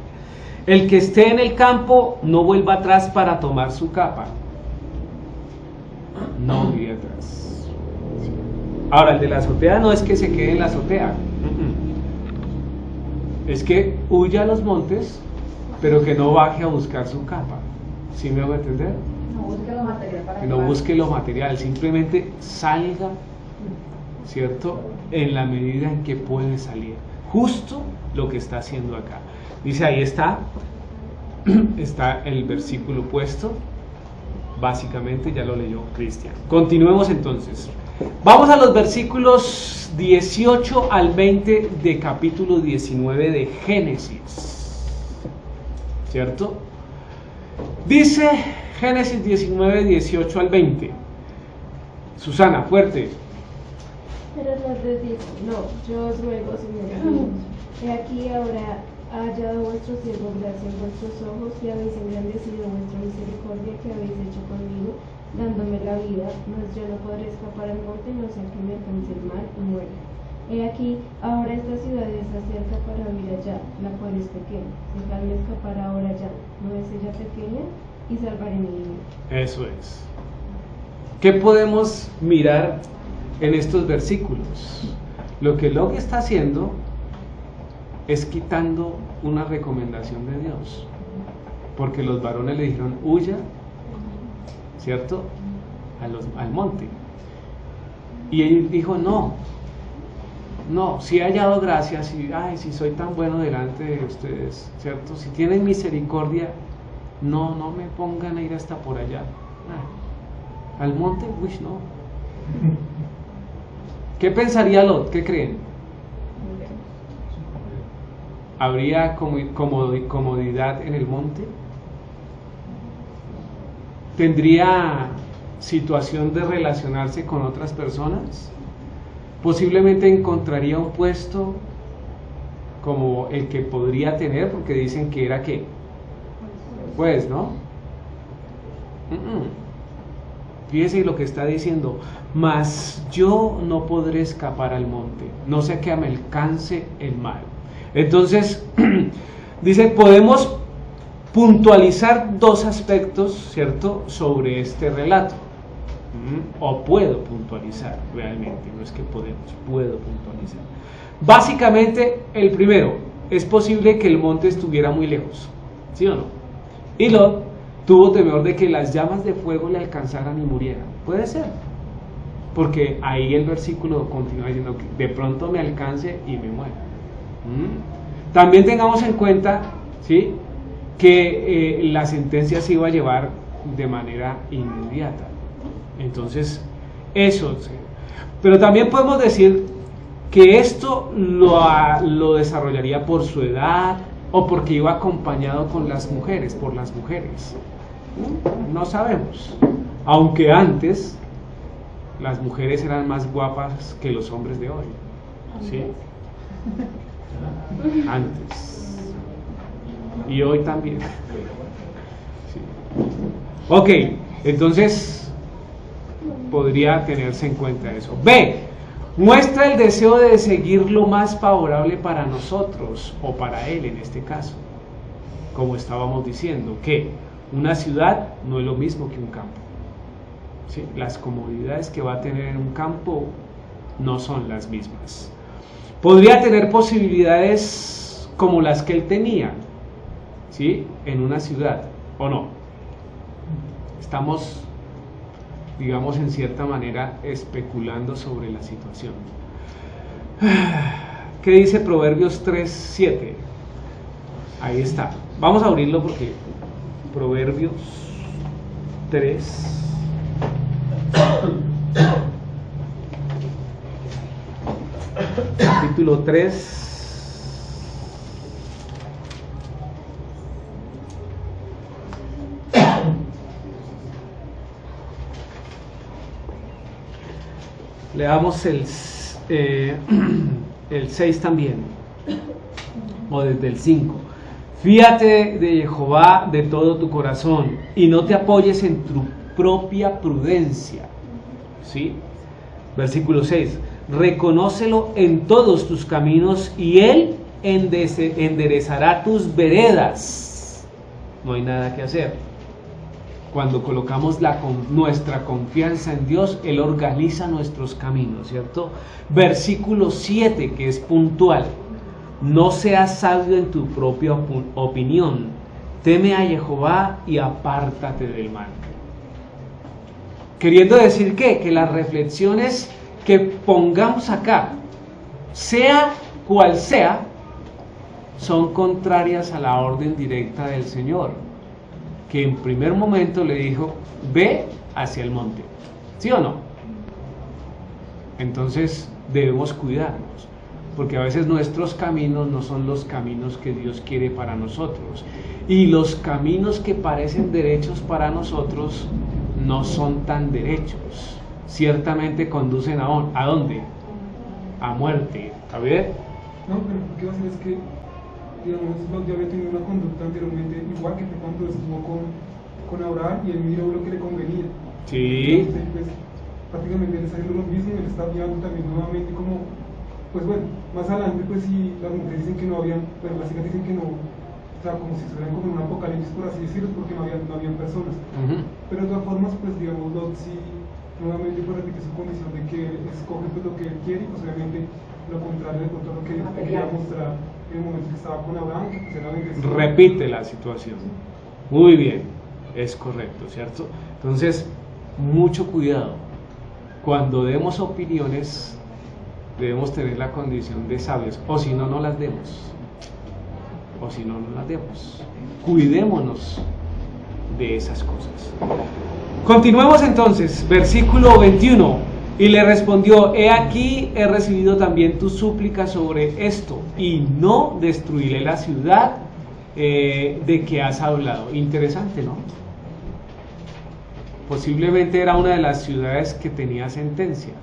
El que esté en el campo no vuelva atrás para tomar su capa. No mire atrás. Ahora, el de la azotea no es que se quede en la azotea. Es que huya a los montes, pero que no baje a buscar su capa. ¿Sí me hago entender? No busque lo material para que no busque lo material, simplemente salga, ¿cierto? En la medida en que puede salir. Justo lo que está haciendo acá. Dice, ahí está el versículo puesto. Básicamente ya lo leyó Cristian. Continuemos entonces. Vamos a los versículos 18 al 20 de capítulo 19 de Génesis. ¿Cierto? Dice Génesis 19, 18 al 20. Susana, fuerte. Pero nos decís, no, yo os ruego, señores míos, he aquí ahora ha hallado vuestro siervo gracia en vuestros ojos y habéis engrandecido vuestra misericordia que habéis hecho conmigo, dándome la vida, mas yo no podré escapar al monte, no sea que me alcance el mal y muera. He aquí, ahora esta ciudad está cerca para huir allá, la cual es pequeña. Dejadme escapar ahora ya, ¿no es ella pequeña? Y salvaré mi vida. Eso es. ¿Qué podemos mirar en estos versículos? Lo que Lot está haciendo es quitando una recomendación de Dios, porque los varones le dijeron huya, ¿cierto?, al monte, y él dijo no, si he hallado gracia, si soy tan bueno delante de ustedes, ¿cierto?, si tienen misericordia, no me pongan a ir hasta por allá, al monte, no. ¿Qué pensaría Lot? ¿Qué creen? ¿Habría comodidad en el monte? ¿Tendría situación de relacionarse con otras personas? Posiblemente encontraría un puesto como el que podría tener, porque dicen que era ¿qué? Pues, ¿no? Fíjese lo que está diciendo, mas yo no podré escapar al monte, no sea que me alcance el mal. Entonces, dice, podemos puntualizar dos aspectos, ¿cierto?, sobre este relato. O puedo puntualizar realmente, no es que puedo puntualizar. Básicamente, el primero, es posible que el monte estuviera muy lejos, ¿sí o no? Y Lot tuvo temor de que las llamas de fuego le alcanzaran y murieran. Puede ser, porque ahí el versículo continúa diciendo que de pronto me alcance y me muera. También tengamos en cuenta, ¿sí?, que la sentencia se iba a llevar de manera inmediata. Entonces, eso. Pero también podemos decir que esto lo desarrollaría por su edad o porque iba acompañado con las mujeres, por las mujeres. No sabemos. Aunque antes las mujeres eran más guapas que los hombres de hoy. ¿Sí? Antes. Y hoy también. Sí. Ok, entonces podría tenerse en cuenta eso. B, muestra el deseo de seguir lo más favorable para nosotros, o para él en este caso. Como estábamos diciendo, que una ciudad no es lo mismo que un campo. ¿Sí? Las comodidades que va a tener en un campo no son las mismas. Podría tener posibilidades como las que él tenía, ¿sí?, en una ciudad, ¿o no? Estamos, digamos, en cierta manera especulando sobre la situación. ¿Qué dice Proverbios 3:7? Ahí está. Vamos a abrirlo porque Proverbios 3. Capítulo 3. Leamos el 6 también, o desde el 5. Fíate de Jehová de todo tu corazón y no te apoyes en tu propia prudencia. ¿Sí? Versículo 6. Reconócelo en todos tus caminos y Él enderezará tus veredas. No hay nada que hacer. Cuando colocamos nuestra confianza en Dios, Él organiza nuestros caminos, ¿cierto? Versículo 7, que es puntual. No seas sabio en tu propia opinión. Teme a Jehová y apártate del mal. Queriendo decir que las reflexiones que pongamos acá, sea cual sea, son contrarias a la orden directa del Señor, que en primer momento le dijo, ve hacia el monte, ¿sí o no? Entonces debemos cuidarnos, porque a veces nuestros caminos no son los caminos que Dios quiere para nosotros, y los caminos que parecen derechos para nosotros no son tan derechos. Ciertamente conducen ¿a dónde? a muerte. A ver. No, pero lo que iba a decir es que, digamos, Lot ya había tenido una conducta anteriormente, igual que fue cuando estuvo con Abraham y él miró lo que le convenía. Sí. Entonces, pues, prácticamente él está haciendo lo mismo y él está guiando también nuevamente como, pues bueno, más adelante pues si las mujeres dicen que no habían, pero las hijas dicen que no, o sea, como si estuvieran como en un apocalipsis por así decirlo, porque no habían personas. Pero de todas formas, pues digamos, Lot sí nuevamente pues repite su condición de que escoge pues lo que él quiere y pues obviamente lo contrario de todo lo que él quería mostrar en el momento que estaba con Abraham, que pues era bendecido. Repite la situación. Muy bien, es correcto, ¿cierto? Entonces, mucho cuidado. Cuando demos opiniones, debemos tener la condición de sabios, o si no, no las demos. O si no, no las demos. Cuidémonos de esas cosas. Continuemos entonces, versículo 21. Y le respondió: he aquí, he recibido también tu súplica sobre esto, y no destruiré la ciudad de que has hablado. Interesante, ¿no? Posiblemente era una de las ciudades que tenía sentencia.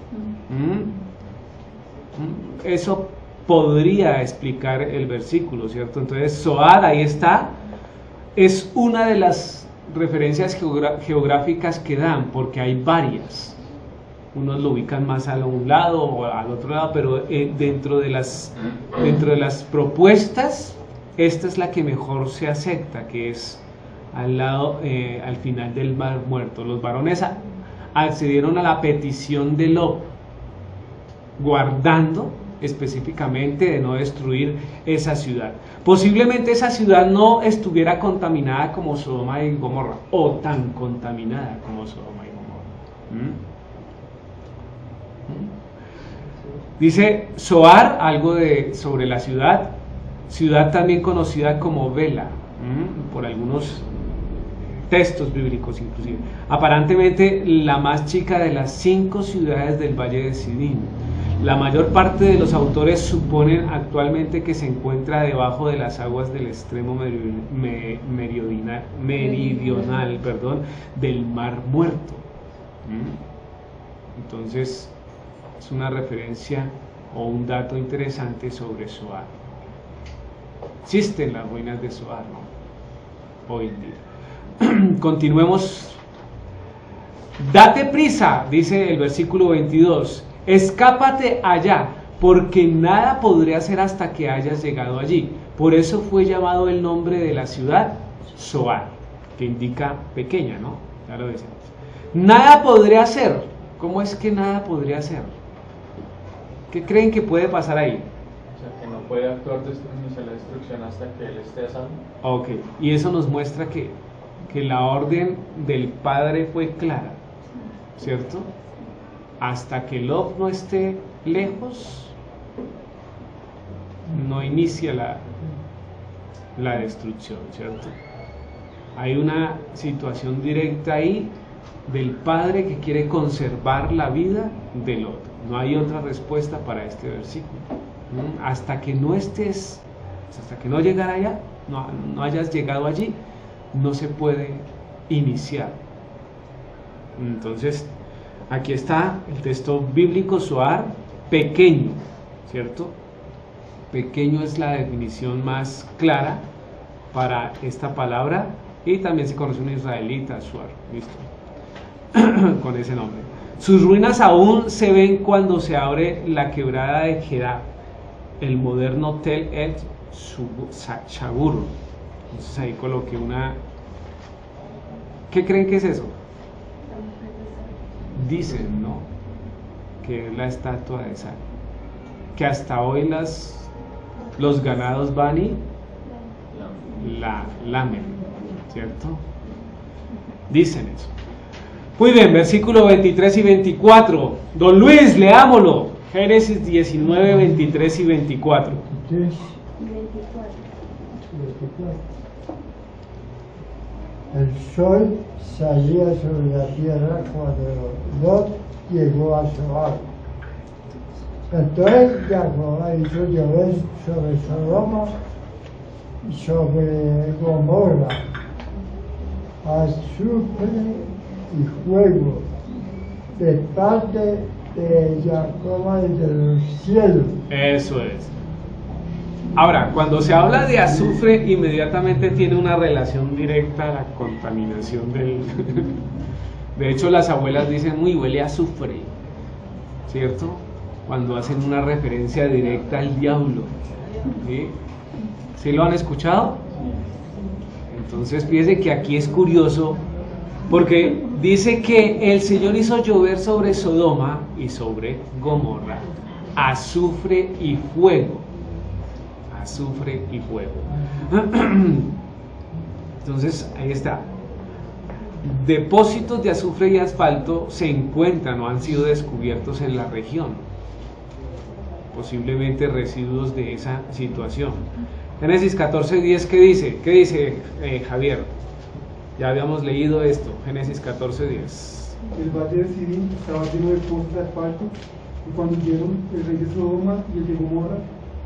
Eso podría explicar el versículo, ¿cierto? Entonces, Zoar, ahí está, es una de las referencias geográficas que dan, porque hay varias. Unos lo ubican más a un lado o al otro lado, pero dentro de las propuestas, esta es la que mejor se acepta, que es al lado, al final del Mar Muerto. Los varones accedieron a la petición de Lot, guardando específicamente de no destruir esa ciudad. Posiblemente esa ciudad no estuviera contaminada como Sodoma y Gomorra, o tan contaminada como Sodoma y Gomorra. Dice Zoar algo sobre la ciudad también conocida como Bela, por algunos textos bíblicos inclusive. Aparentemente la más chica de las 5 ciudades del Valle de Sidín. La mayor parte de los autores suponen actualmente que se encuentra debajo de las aguas del extremo meridional, del Mar Muerto. Entonces, es una referencia o un dato interesante sobre Zoar. Existen las ruinas de Zoar, ¿no? Hoy en día. Continuemos. Date prisa, dice el versículo 22. Escápate allá, porque nada podré hacer hasta que hayas llegado allí. Por eso fue llamado el nombre de la ciudad Zoar, que indica pequeña, ¿no? Ya lo decíamos. Nada podré hacer. ¿Cómo es que nada podría hacer? ¿Qué creen que puede pasar ahí? O sea, que no puede actuar iniciar la destrucción hasta que él esté a salvo. Ok, y eso nos muestra que la orden del Padre fue clara, ¿cierto? Hasta que Lot no esté lejos, no inicia la destrucción, ¿cierto? Hay una situación directa ahí del Padre que quiere conservar la vida de Lot. No hay otra respuesta para este versículo. Hasta que no estés, hasta que no llegara allá, no hayas llegado allí, no se puede iniciar. Entonces, aquí está el texto bíblico Zoar, pequeño, ¿cierto? Pequeño es la definición más clara para esta palabra, y también se conoce un israelita, Zoar, ¿listo? Con ese nombre. Sus ruinas aún se ven cuando se abre la quebrada de Gedá, el moderno Tel El Shagur. Entonces ahí coloqué una... ¿Qué creen que es eso? Dicen, ¿no? Que es la estatua de sal. Que hasta hoy los ganados van y la lamen, ¿cierto? Dicen eso. Muy bien, versículo 23 y 24. Don Luis, leámoslo. Génesis 19, 23 y 24. 24. El sol salía sobre la tierra cuando Lot llegó a Zoar. Entonces Jacob hizo llover sobre Sodoma y sobre Gomorra azufre y fuego de parte de ella como desde los cielos. Eso es. Ahora, cuando se habla de azufre, inmediatamente tiene una relación directa a la contaminación del... De hecho, las abuelas dicen, uy, huele a azufre, ¿cierto? Cuando hacen una referencia directa al diablo. ¿Sí? ¿Sí lo han escuchado? Entonces, fíjense que aquí es curioso, porque dice que el Señor hizo llover sobre Sodoma y sobre Gomorra azufre y fuego. Azufre y fuego. Entonces, ahí está. Depósitos de azufre y asfalto se encuentran o han sido descubiertos en la región. Posiblemente residuos de esa situación. Génesis 14:10, ¿qué dice? ¿Qué dice Javier? Ya habíamos leído esto, Génesis 14:10. El valle de Sidim estaba lleno de pozos de asfalto, y cuando huyeron el rey de Sodoma y el de Gomorra,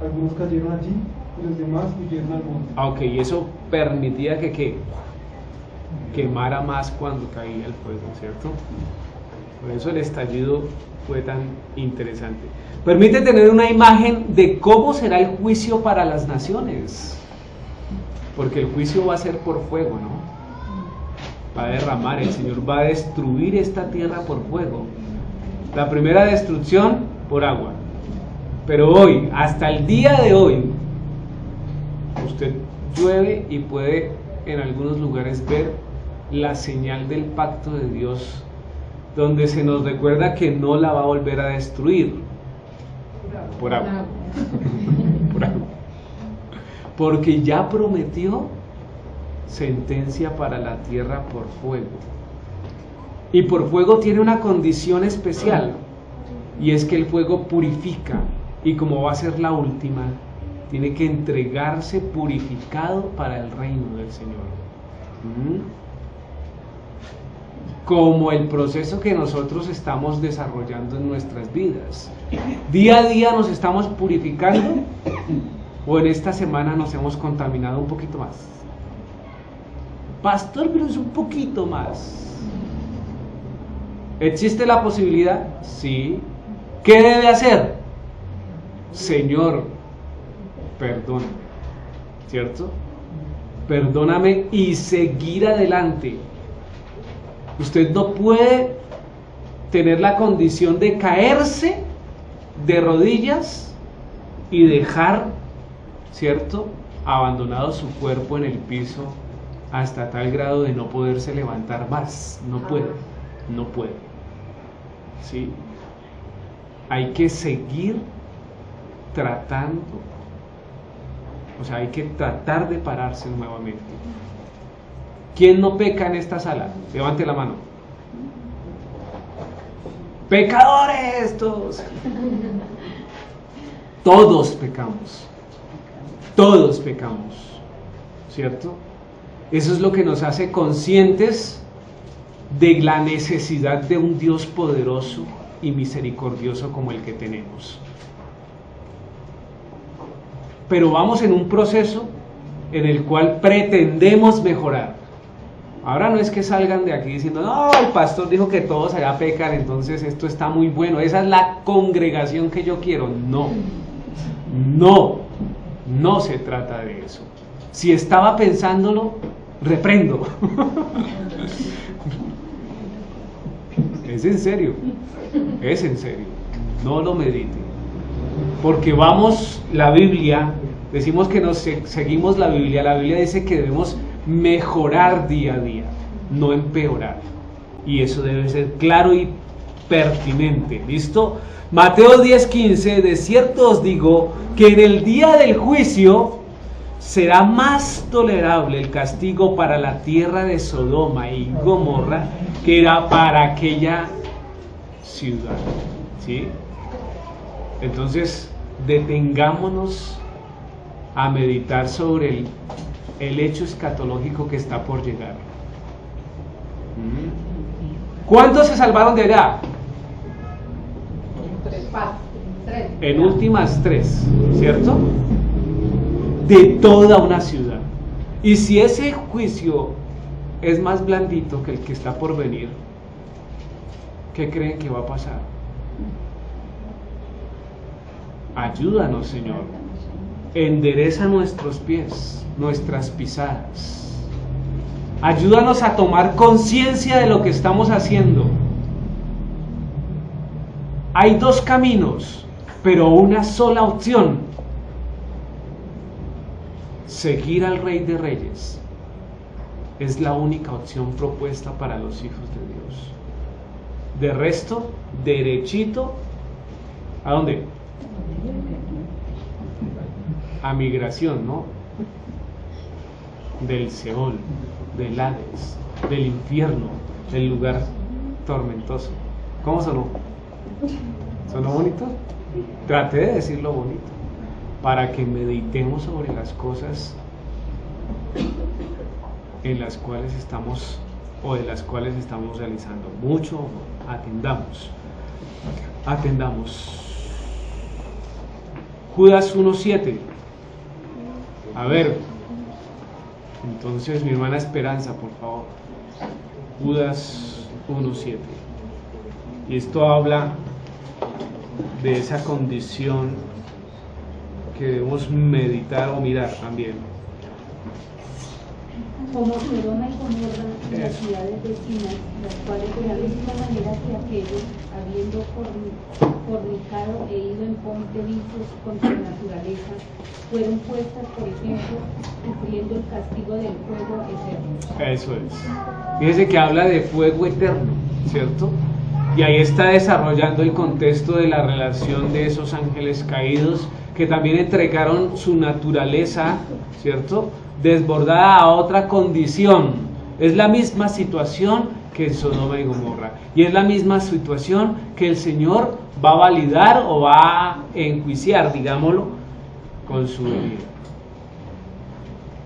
algunos cayeron allí y los demás huyeron al monte. Ok, y eso permitía que quemara más cuando caía el fuego, ¿cierto? Por eso el estallido fue tan interesante. Permite tener una imagen de cómo será el juicio para las naciones, porque el juicio va a ser por fuego, ¿no? Va a derramar, el Señor va a destruir esta tierra por fuego. La primera destrucción por agua, pero hoy, hasta el día de hoy, usted llueve y puede en algunos lugares ver la señal del pacto de Dios, donde se nos recuerda que no la va a volver a destruir por agua. Por agua. Porque ya prometió sentencia para la tierra por fuego. Y por fuego tiene una condición especial, y es que el fuego purifica, y como va a ser la última, tiene que entregarse purificado para el reino del Señor. Como el proceso que nosotros estamos desarrollando en nuestras vidas. Día a día nos estamos purificando, o en esta semana nos hemos contaminado un poquito más. Pastor, pero es un poquito más. ¿Existe la posibilidad? Sí. ¿Qué debe hacer? Señor, perdóname, ¿cierto? Perdóname y seguir adelante. Usted no puede tener la condición de caerse de rodillas y dejar, ¿cierto?, abandonado su cuerpo en el piso hasta tal grado de no poderse levantar más. No puede, no puede. ¿Sí? Hay que seguir tratando, o sea, hay que tratar de pararse nuevamente. ¿Quién no peca en esta sala? Levante la mano. ¡Pecadores todos! Todos pecamos. Todos pecamos, ¿cierto? Eso es lo que nos hace conscientes de la necesidad de un Dios poderoso y misericordioso como el que tenemos. Pero vamos en un proceso en el cual pretendemos mejorar. Ahora no es que salgan de aquí diciendo, no, el pastor dijo que todos allá pecan, entonces esto está muy bueno, esa es la congregación que yo quiero. No, no se trata de eso. Si estaba pensándolo, reprendo. Es en serio, no lo medite. Porque vamos, la Biblia, decimos que seguimos la Biblia dice que debemos mejorar día a día, no empeorar. Y eso debe ser claro y pertinente, ¿listo? Mateo 10:15, de cierto os digo que en el día del juicio será más tolerable el castigo para la tierra de Sodoma y Gomorra que era para aquella ciudad, ¿sí? Entonces, detengámonos a meditar sobre el hecho escatológico que está por llegar. ¿Cuántos se salvaron de allá? En últimas 3, ¿cierto? De toda una ciudad. Y si ese juicio es más blandito que el que está por venir, ¿qué creen que va a pasar? Ayúdanos, Señor. Endereza nuestros pies, nuestras pisadas. Ayúdanos a tomar conciencia de lo que estamos haciendo. Hay dos caminos, pero una sola opción: seguir al Rey de Reyes. Es la única opción propuesta para los hijos de Dios. De resto, derechito, ¿a dónde? A migración, ¿no? Del Seol, del Hades, del infierno, del lugar tormentoso. ¿Cómo sonó? ¿Sonó bonito? Traté de decirlo bonito, para que meditemos sobre las cosas en las cuales estamos, o de las cuales estamos realizando. Mucho atendamos. Judas 1:7. A ver, entonces mi hermana Esperanza, por favor. Judas 1:7. Y esto habla de esa condición que debemos meditar o mirar también. Como Sodoma y Gomorra y las ciudades vecinas, las cuales de la misma manera que aquellos, habiendo fornicado e ido en pos de vicios contra la naturaleza, fueron puestas por ejemplo, sufriendo el castigo del fuego eterno. Eso es. Fíjese que habla de fuego eterno, ¿cierto? Y ahí está desarrollando el contexto de la relación de esos ángeles caídos que también entregaron su naturaleza, ¿cierto?, desbordada a otra condición. Es la misma situación que Sodoma y Gomorra, y es la misma situación que el Señor va a validar o va a enjuiciar, digámoslo, con su venida.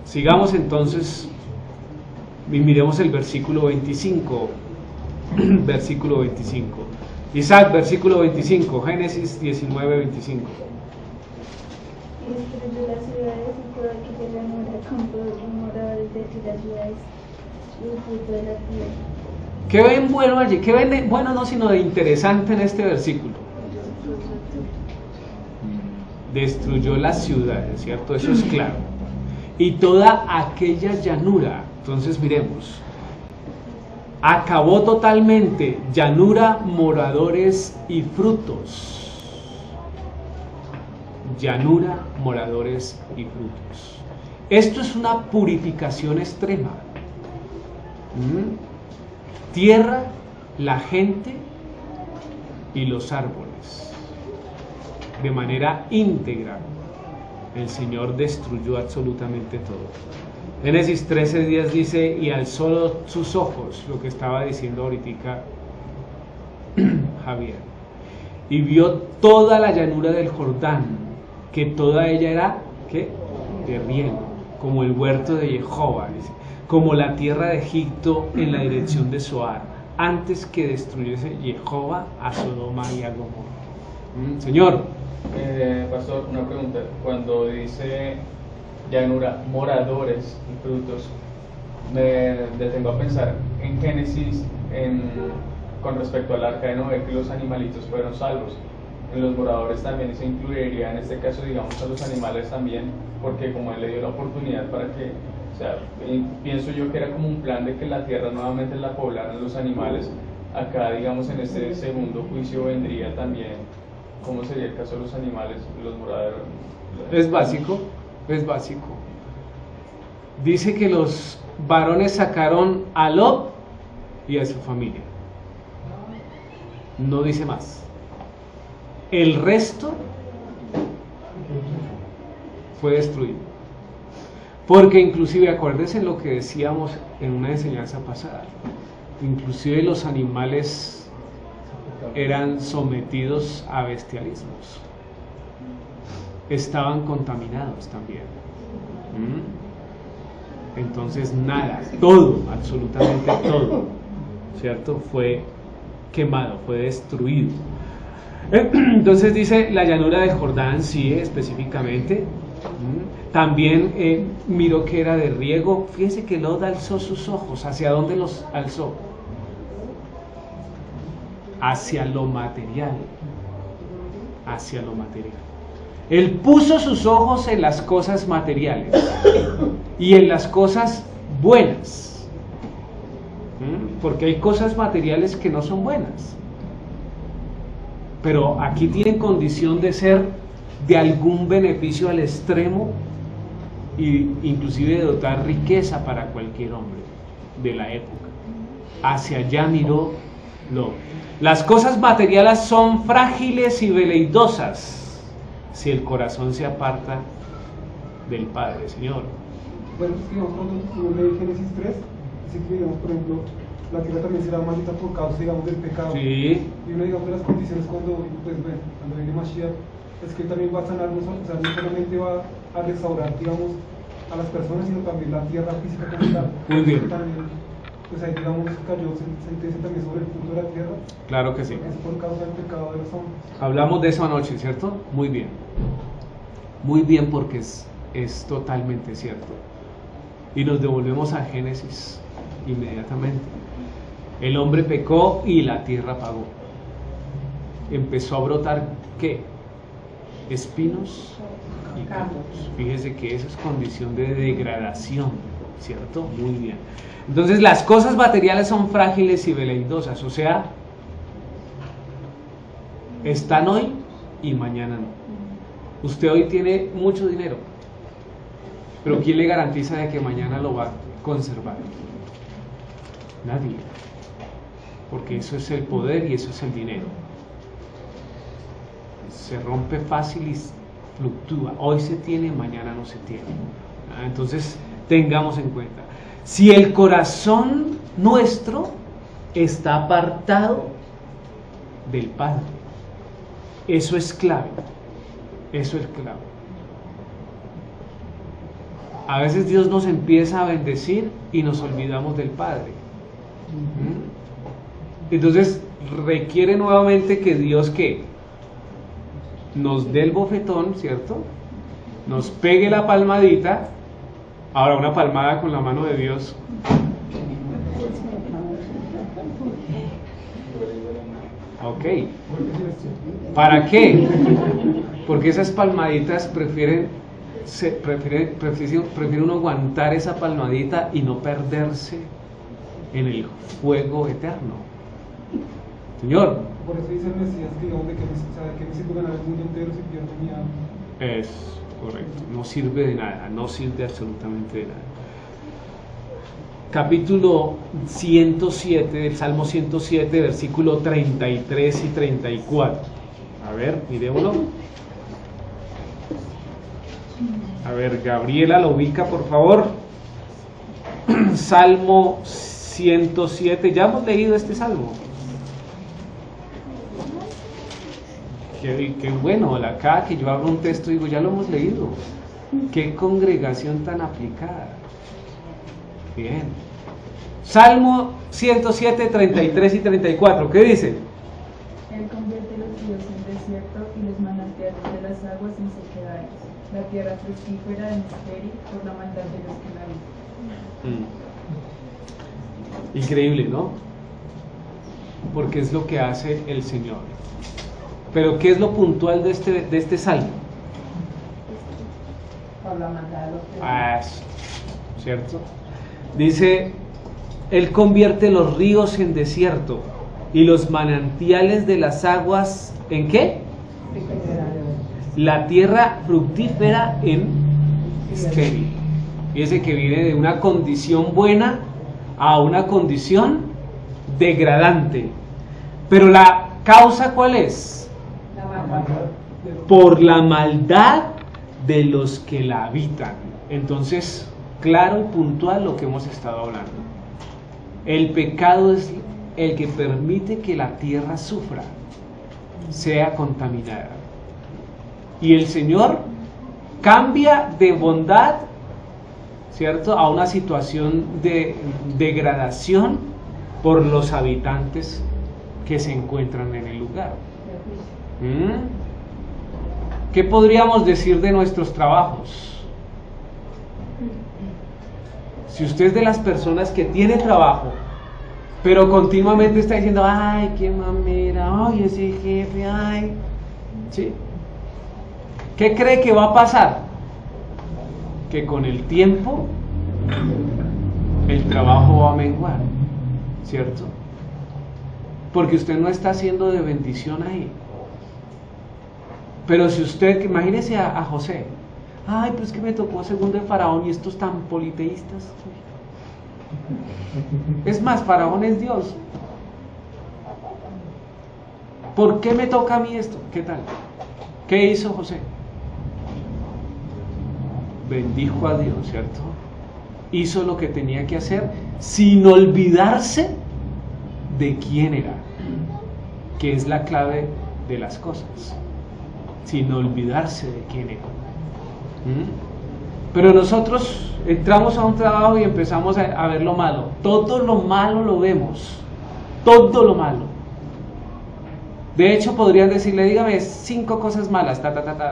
Sigamos entonces y miremos el versículo 25. Versículo 25. Isaac, versículo 25, Génesis 19:25. Y destruyó las ciudades y todo aquella llanura con todos los moradores de las ciudades y el fruto de la tierra. ¿Qué ven bueno allí? ¿Qué ven bueno no sino de interesante en este versículo? Destruyó las ciudades, ¿cierto? Eso es claro. Y toda aquella llanura. Entonces miremos. Acabó totalmente, llanura, moradores y frutos. Llanura, moradores y frutos. Esto es una purificación extrema. Tierra, la gente y los árboles. De manera íntegra, el Señor destruyó absolutamente todo. Génesis 13:10 dice, y alzó sus ojos, lo que estaba diciendo ahorita Javier, y vio toda la llanura del Jordán, que toda ella era, ¿qué?, de riego, como el huerto de Jehová, dice, como la tierra de Egipto en la dirección de Zoar, antes que destruyese Jehová a Sodoma y a Gomorra. Señor. Pastor, una pregunta. Cuando dice llanura, moradores y frutos, me detengo a pensar en Génesis, con respecto al arca de Noé, que los animalitos fueron salvos. En los moradores también se incluiría, en este caso, digamos, a los animales también, porque como él le dio la oportunidad para que, o sea, pienso yo que era como un plan de que la tierra nuevamente la poblaran los animales. Acá, digamos, en este segundo juicio vendría también, ¿cómo sería el caso de los animales, los moradores? Es básico. Dice que los varones sacaron a Lot y a su familia. No dice más. El resto fue destruido. Porque inclusive, acuérdense lo que decíamos en una enseñanza pasada, inclusive los animales eran sometidos a bestialismos. Estaban contaminados también. Entonces nada, todo, absolutamente todo, ¿cierto?, fue quemado, fue destruido. Entonces dice la llanura del Jordán, sí, específicamente. También miró que era de riego. Fíjense que Lot alzó sus ojos. ¿Hacia dónde los alzó? hacia lo material, hacia lo material. Él puso sus ojos en las cosas materiales y en las cosas buenas, porque hay cosas materiales que no son buenas, pero aquí tienen condición de ser de algún beneficio al extremo e inclusive de dotar riqueza para cualquier hombre de la época. Hacia allá miró Lot. Las cosas materiales son frágiles y veleidosas si el corazón se aparta del Padre, Señor. Bueno, digamos, cuando uno lee Génesis 3, dice que, digamos, por ejemplo, la tierra también será maldita por causa, digamos, del pecado. Sí. Y uno, digamos, de las condiciones cuando viene Mashiach, es que también va a sanarnos, o sea, no solamente va a restaurar, digamos, a las personas, sino también la tierra física como tal. Muy bien. También, pues ahí, digamos, cayó sentencia también sobre el fruto de la tierra. Claro que sí. Es por causa del pecado de los hombres. Hablamos de eso anoche, ¿cierto? Muy bien. Muy bien, porque es totalmente cierto. Y nos devolvemos a Génesis inmediatamente. El hombre pecó y la tierra pagó. Empezó a brotar, ¿qué? Espinos y cardos. Fíjese que eso es condición de degradación, ¿cierto? Muy bien. Entonces las cosas materiales son frágiles y veleidosas, o sea, están hoy y mañana no. Usted hoy tiene mucho dinero, pero ¿quién le garantiza de que mañana lo va a conservar? Nadie. Porque eso es el poder y eso es el dinero. Se rompe fácil y fluctúa. Hoy se tiene, mañana no se tiene. Entonces, tengamos en cuenta. Si el corazón nuestro está apartado del Padre, eso es clave. Eso es clave. A veces Dios nos empieza a bendecir y nos olvidamos del Padre. Entonces requiere nuevamente que Dios nos dé el bofetón, ¿cierto? Nos pegue la palmadita. Ahora una palmada con la mano de Dios. Ok. ¿Para qué? Porque esas palmaditas prefiere uno aguantar esa palmadita y no perderse en el fuego eterno. Señor. Por eso dice el Mesías que digamos de que me sirve ganar el mundo entero si pierdo mi alma. Es correcto, no sirve de nada, no sirve absolutamente de nada. Capítulo 107 del Salmo 107, versículo 33 y 34. A ver, miremoslo. A ver, Gabriela, lo ubica por favor. Salmo 107, ya hemos leído este salmo. Qué bueno, acá que yo abro un texto y digo, ya lo hemos leído. Qué congregación tan aplicada. Bien. Salmo 107, 33 y 34, ¿qué dice? Él convierte los ríos en desierto y los manantiales de las aguas en sequedades. La tierra fructífera en estéril por la maldad de los que la habitan. Increíble, ¿no? Porque es lo que hace el Señor. Pero ¿qué es lo puntual de este salmo? Por la maldad de los que la habitan. ¿Cierto? Dice, Él convierte los ríos en desierto y los manantiales de las aguas, ¿en qué? La tierra fructífera en estéril. Fíjese que viene de una condición buena a una condición degradante. Pero la causa, ¿cuál es? Por la maldad de los que la habitan. Entonces, claro y puntual lo que hemos estado hablando. El pecado es el que permite que la tierra sufra, sea contaminada. Y el Señor cambia de bondad, ¿cierto?, a una situación de degradación por los habitantes que se encuentran en el lugar. ¿Qué podríamos decir de nuestros trabajos? Si usted es de las personas que tiene trabajo pero continuamente está diciendo, ay, qué mamera, ay, ese jefe, ay, ¿sí? ¿Qué cree que va a pasar? Que con el tiempo el trabajo va a menguar, ¿cierto? Porque usted no está haciendo de bendición ahí. Pero si usted, imagínese a José, ay, pues que me tocó segundo de Faraón y estos tan politeístas. Es más, Faraón es Dios. ¿Por qué me toca a mí esto? ¿Qué tal? ¿Qué hizo José? Bendijo a Dios, ¿cierto? Hizo lo que tenía que hacer sin olvidarse de quién era, que es la clave de las cosas, sin olvidarse de quién era. Pero nosotros entramos a un trabajo y empezamos a ver lo malo. Todo lo malo lo vemos, todo lo malo. De hecho podrían decirle, dígame 5 cosas malas,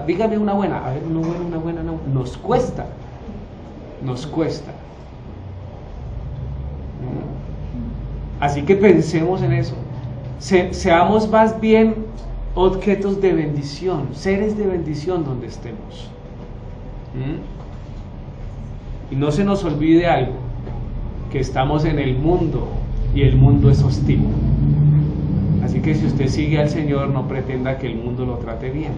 dígame una buena. A ver, una buena. Nos cuesta. Así que pensemos en eso. Seamos más bien objetos de bendición, seres de bendición donde estemos. Y no se nos olvide algo, que estamos en el mundo y el mundo es hostil. Así que si usted sigue al Señor, no pretenda que el mundo lo trate bien.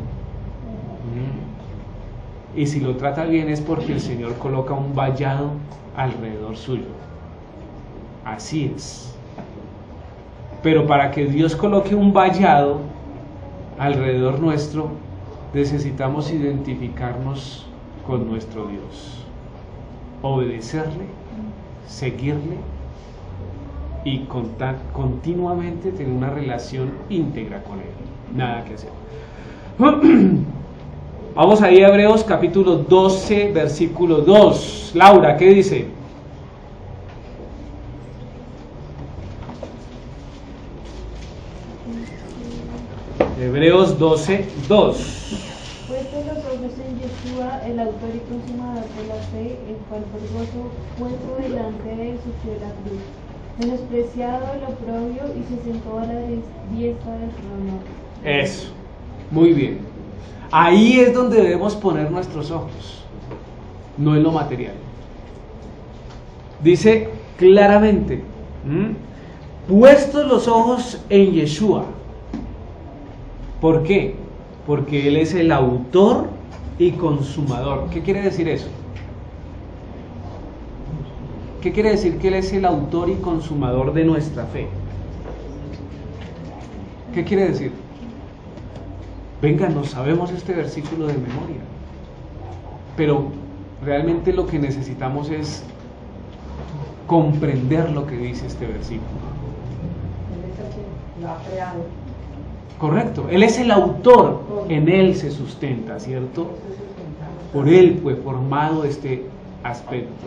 Y si lo trata bien es porque el Señor coloca un vallado alrededor suyo. Así es. Pero para que Dios coloque un vallado alrededor nuestro, necesitamos identificarnos con nuestro Dios, obedecerle, seguirle y continuamente tener una relación íntegra con Él. Nada que hacer. Vamos ahí a Hebreos capítulo 12, versículo 2. Laura, ¿qué dice? Hebreos 12, 2. Puestos los ojos en Yeshua, el autor y consumador de la fe, el cual por gozo puesto delante de él sufrió la cruz, menospreciado el oprobio, y se sentó a la diestra del trono. Eso, muy bien. Ahí es donde debemos poner nuestros ojos, no en lo material. Dice claramente, puestos los ojos en Yeshua. ¿Por qué? Porque Él es el autor y consumador. ¿Qué quiere decir eso? ¿Qué quiere decir que Él es el autor y consumador de nuestra fe? ¿Qué quiere decir? Venga, no sabemos este versículo de memoria, pero realmente lo que necesitamos es comprender lo que dice este versículo. Él es el que lo ha creado. Correcto, Él es el autor, en Él se sustenta, ¿cierto? Por Él fue formado este aspecto,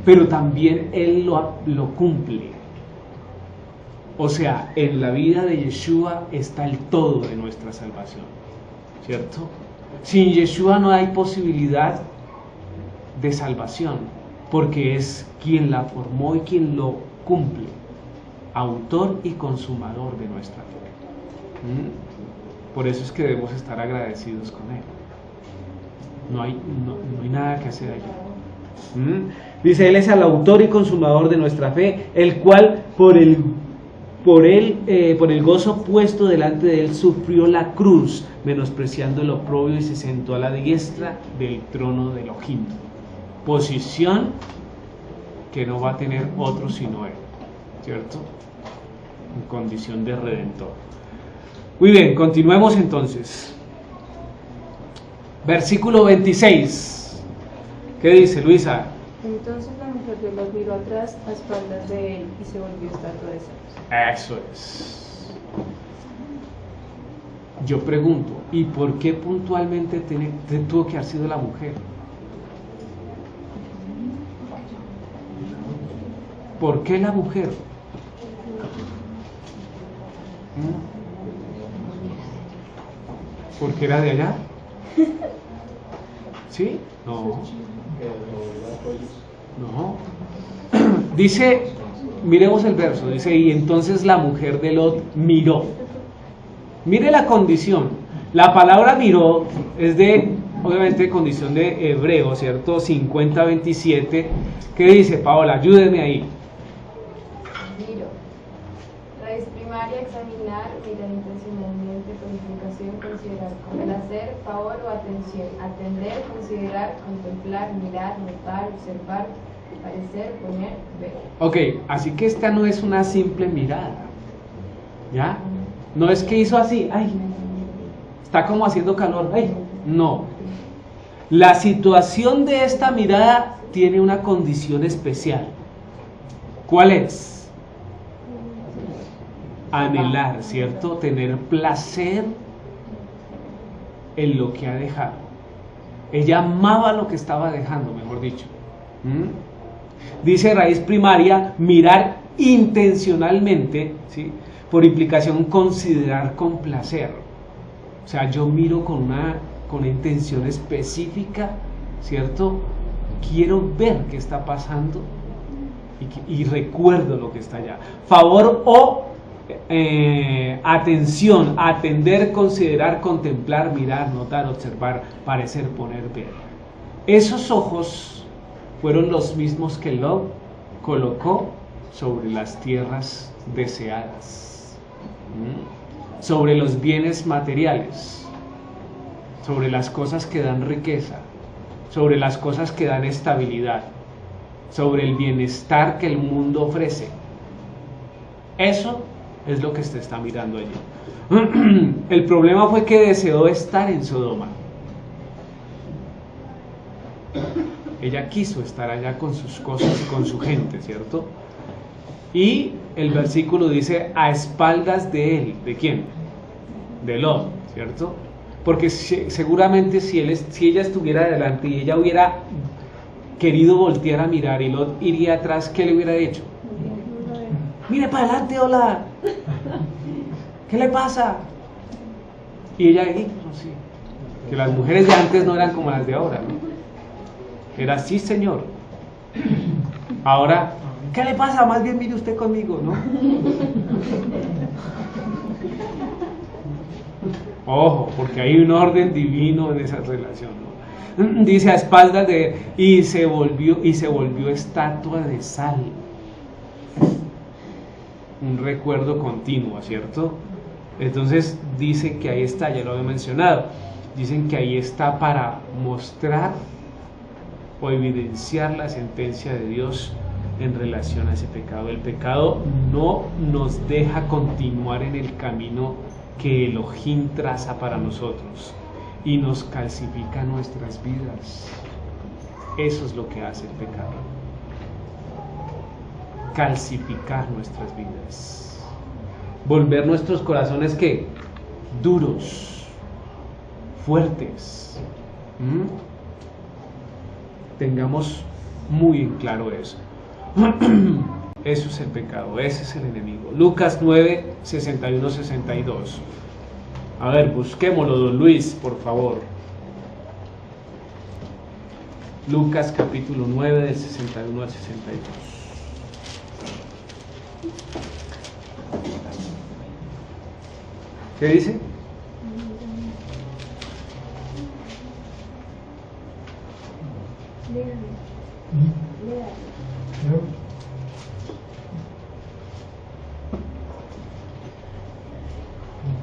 pero también Él lo cumple. O sea, en la vida de Yeshua está el todo de nuestra salvación, ¿cierto? Sin Yeshua no hay posibilidad de salvación, porque es quien la formó y quien lo cumple, autor y consumador de nuestra fe. Por eso es que debemos estar agradecidos con Él. No hay nada que hacer allí. Dice, Él es el autor y consumador de nuestra fe, el cual por el gozo puesto delante de Él sufrió la cruz, menospreciando el oprobio, y se sentó a la diestra del trono de Elohim. Posición que no va a tener otro sino Él, ¿cierto? En condición de redentor. Muy bien, continuemos entonces. Versículo 26. ¿Qué dice, Luisa? Entonces la mujer de los miró atrás a espaldas de él y se volvió estatua de celos. Eso es. Yo pregunto, ¿y por qué puntualmente tuvo que haber sido la mujer? ¿Por qué la mujer? ¿Porque era de allá? ¿Sí? No. No. Dice miremos el verso, dice, y entonces la mujer de Lot miró. Mire la condición. La palabra miró es de, obviamente, condición de hebreo, ¿cierto? 50-27, que dice, Paola, ayúdeme ahí. Miro. Raíz primaria, examinar, mirar intencionalmente, codificación, considerar con placer, favor o atención, atender, considerar, contemplar, mirar, notar, observar, parecer, poner, ver. Ok, así que esta no es una simple mirada, ¿ya? No es que hizo así, ay, está como haciendo calor, ay, no. La situación de esta mirada tiene una condición especial. ¿Cuál es? Anhelar, ¿cierto? Tener placer en lo que ha dejado. Ella amaba lo que estaba dejando, mejor dicho. Dice raíz primaria, mirar intencionalmente, ¿sí? Por implicación, considerar con placer. O sea, yo miro con una intención específica, ¿cierto? Quiero ver qué está pasando y recuerdo lo que está allá. Favor o atención, atender, considerar, contemplar, mirar, notar, observar, parecer, poner, ver. Esos ojos fueron los mismos que Lot colocó sobre las tierras deseadas, sobre los bienes materiales, sobre las cosas que dan riqueza, sobre las cosas que dan estabilidad, sobre el bienestar que el mundo ofrece. Eso es lo que se está mirando allí. El problema fue que deseó estar en Sodoma. Ella quiso estar allá con sus cosas y con su gente, ¿cierto? Y el versículo dice, a espaldas de él. ¿De quién? De Lot, ¿cierto? Porque seguramente si ella estuviera adelante y ella hubiera querido voltear a mirar y Lot iría atrás, ¿qué le hubiera dicho? Mire para adelante, hola. ¿Qué le pasa? Y ella ahí, no sé, que las mujeres de antes no eran como las de ahora, ¿no? Era sí, señor. Ahora, ¿qué le pasa? Más bien mire usted conmigo, ¿no? Ojo, porque hay un orden divino en esa relación, ¿no? Dice a espaldas de y se volvió estatua de sal. Un recuerdo continuo, ¿cierto? Entonces dice que ahí está, ya lo había mencionado, dicen que ahí está para mostrar o evidenciar la sentencia de Dios en relación a ese pecado. El pecado no nos deja continuar en el camino que Elohim traza para nosotros y nos calcifica nuestras vidas. Eso es lo que hace el pecado, calcificar nuestras vidas, volver nuestros corazones ¿qué? Duros, fuertes. Tengamos muy en claro eso. Eso es el pecado, ese es el enemigo. Lucas 9, 61-62. A ver, busquémoslo, don Luis, por favor. Lucas capítulo 9, del 61 al 62. ¿Qué dice?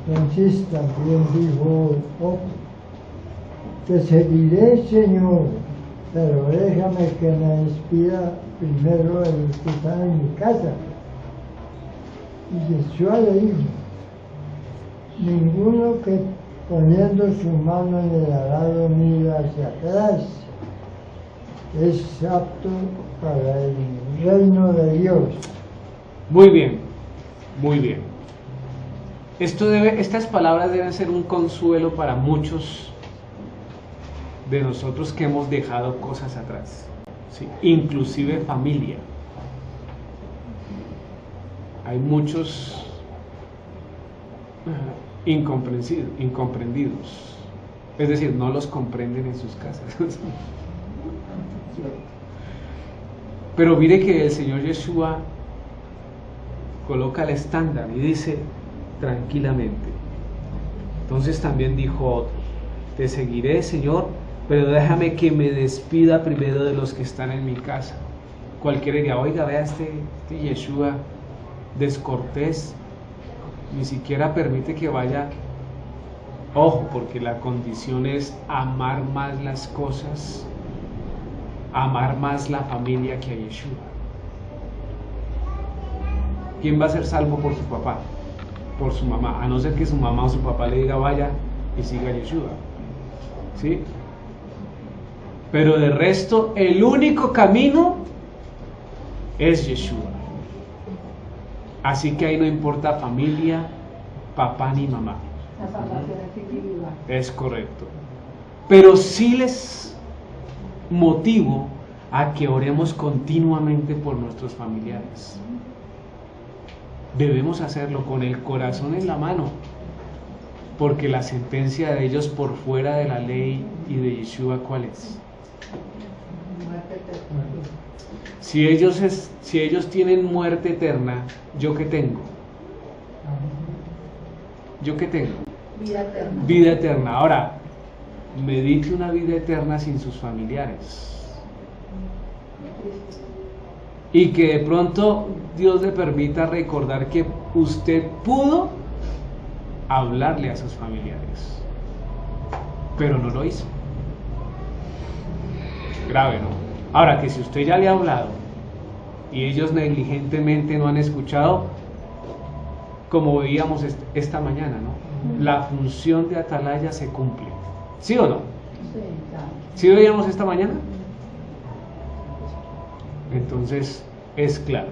Entonces también dijo, te seguiré, Señor, pero déjame que me despida primero el que está en mi casa. Y Yeshua le dijo, ninguno que poniendo su mano en el arado mira hacia atrás es apto para el reino de Dios. Muy bien, muy bien. Estas palabras deben ser un consuelo para muchos de nosotros que hemos dejado cosas atrás, ¿sí? Inclusive familia. Hay muchos incomprendidos, es decir, no los comprenden en sus casas. Pero mire que el Señor Yeshua coloca el estándar y dice tranquilamente. Entonces también dijo otro: te seguiré, Señor, pero déjame que me despida primero de los que están en mi casa. Cualquiera diría: oiga, vea este Yeshua descortés, ni siquiera permite que vaya. Ojo, porque la condición es amar más las cosas, amar más la familia que a Yeshua. ¿Quién va a ser salvo por su papá? Por su mamá, a no ser que su mamá o su papá le diga vaya y siga a Yeshua, ¿sí? Pero de resto, el único camino es Yeshua. Así que ahí no importa familia, papá ni mamá. Es correcto. Pero sí les motivo a que oremos continuamente por nuestros familiares. Debemos hacerlo con el corazón en la mano, porque la sentencia de ellos por fuera de la ley y de Yeshua, ¿cuál es? Si ellos tienen muerte eterna, ¿yo qué tengo? ¿Yo qué tengo? Vida eterna. Vida eterna. Ahora, medite una vida eterna sin sus familiares. Y que de pronto Dios le permita recordar que usted pudo hablarle a sus familiares, pero no lo hizo. Grave, ¿no? Ahora, que si usted ya le ha hablado y ellos negligentemente no han escuchado, como veíamos esta mañana, ¿no? La función de atalaya se cumple. ¿Sí o no? Sí, claro. ¿Sí veíamos esta mañana? Entonces, es claro.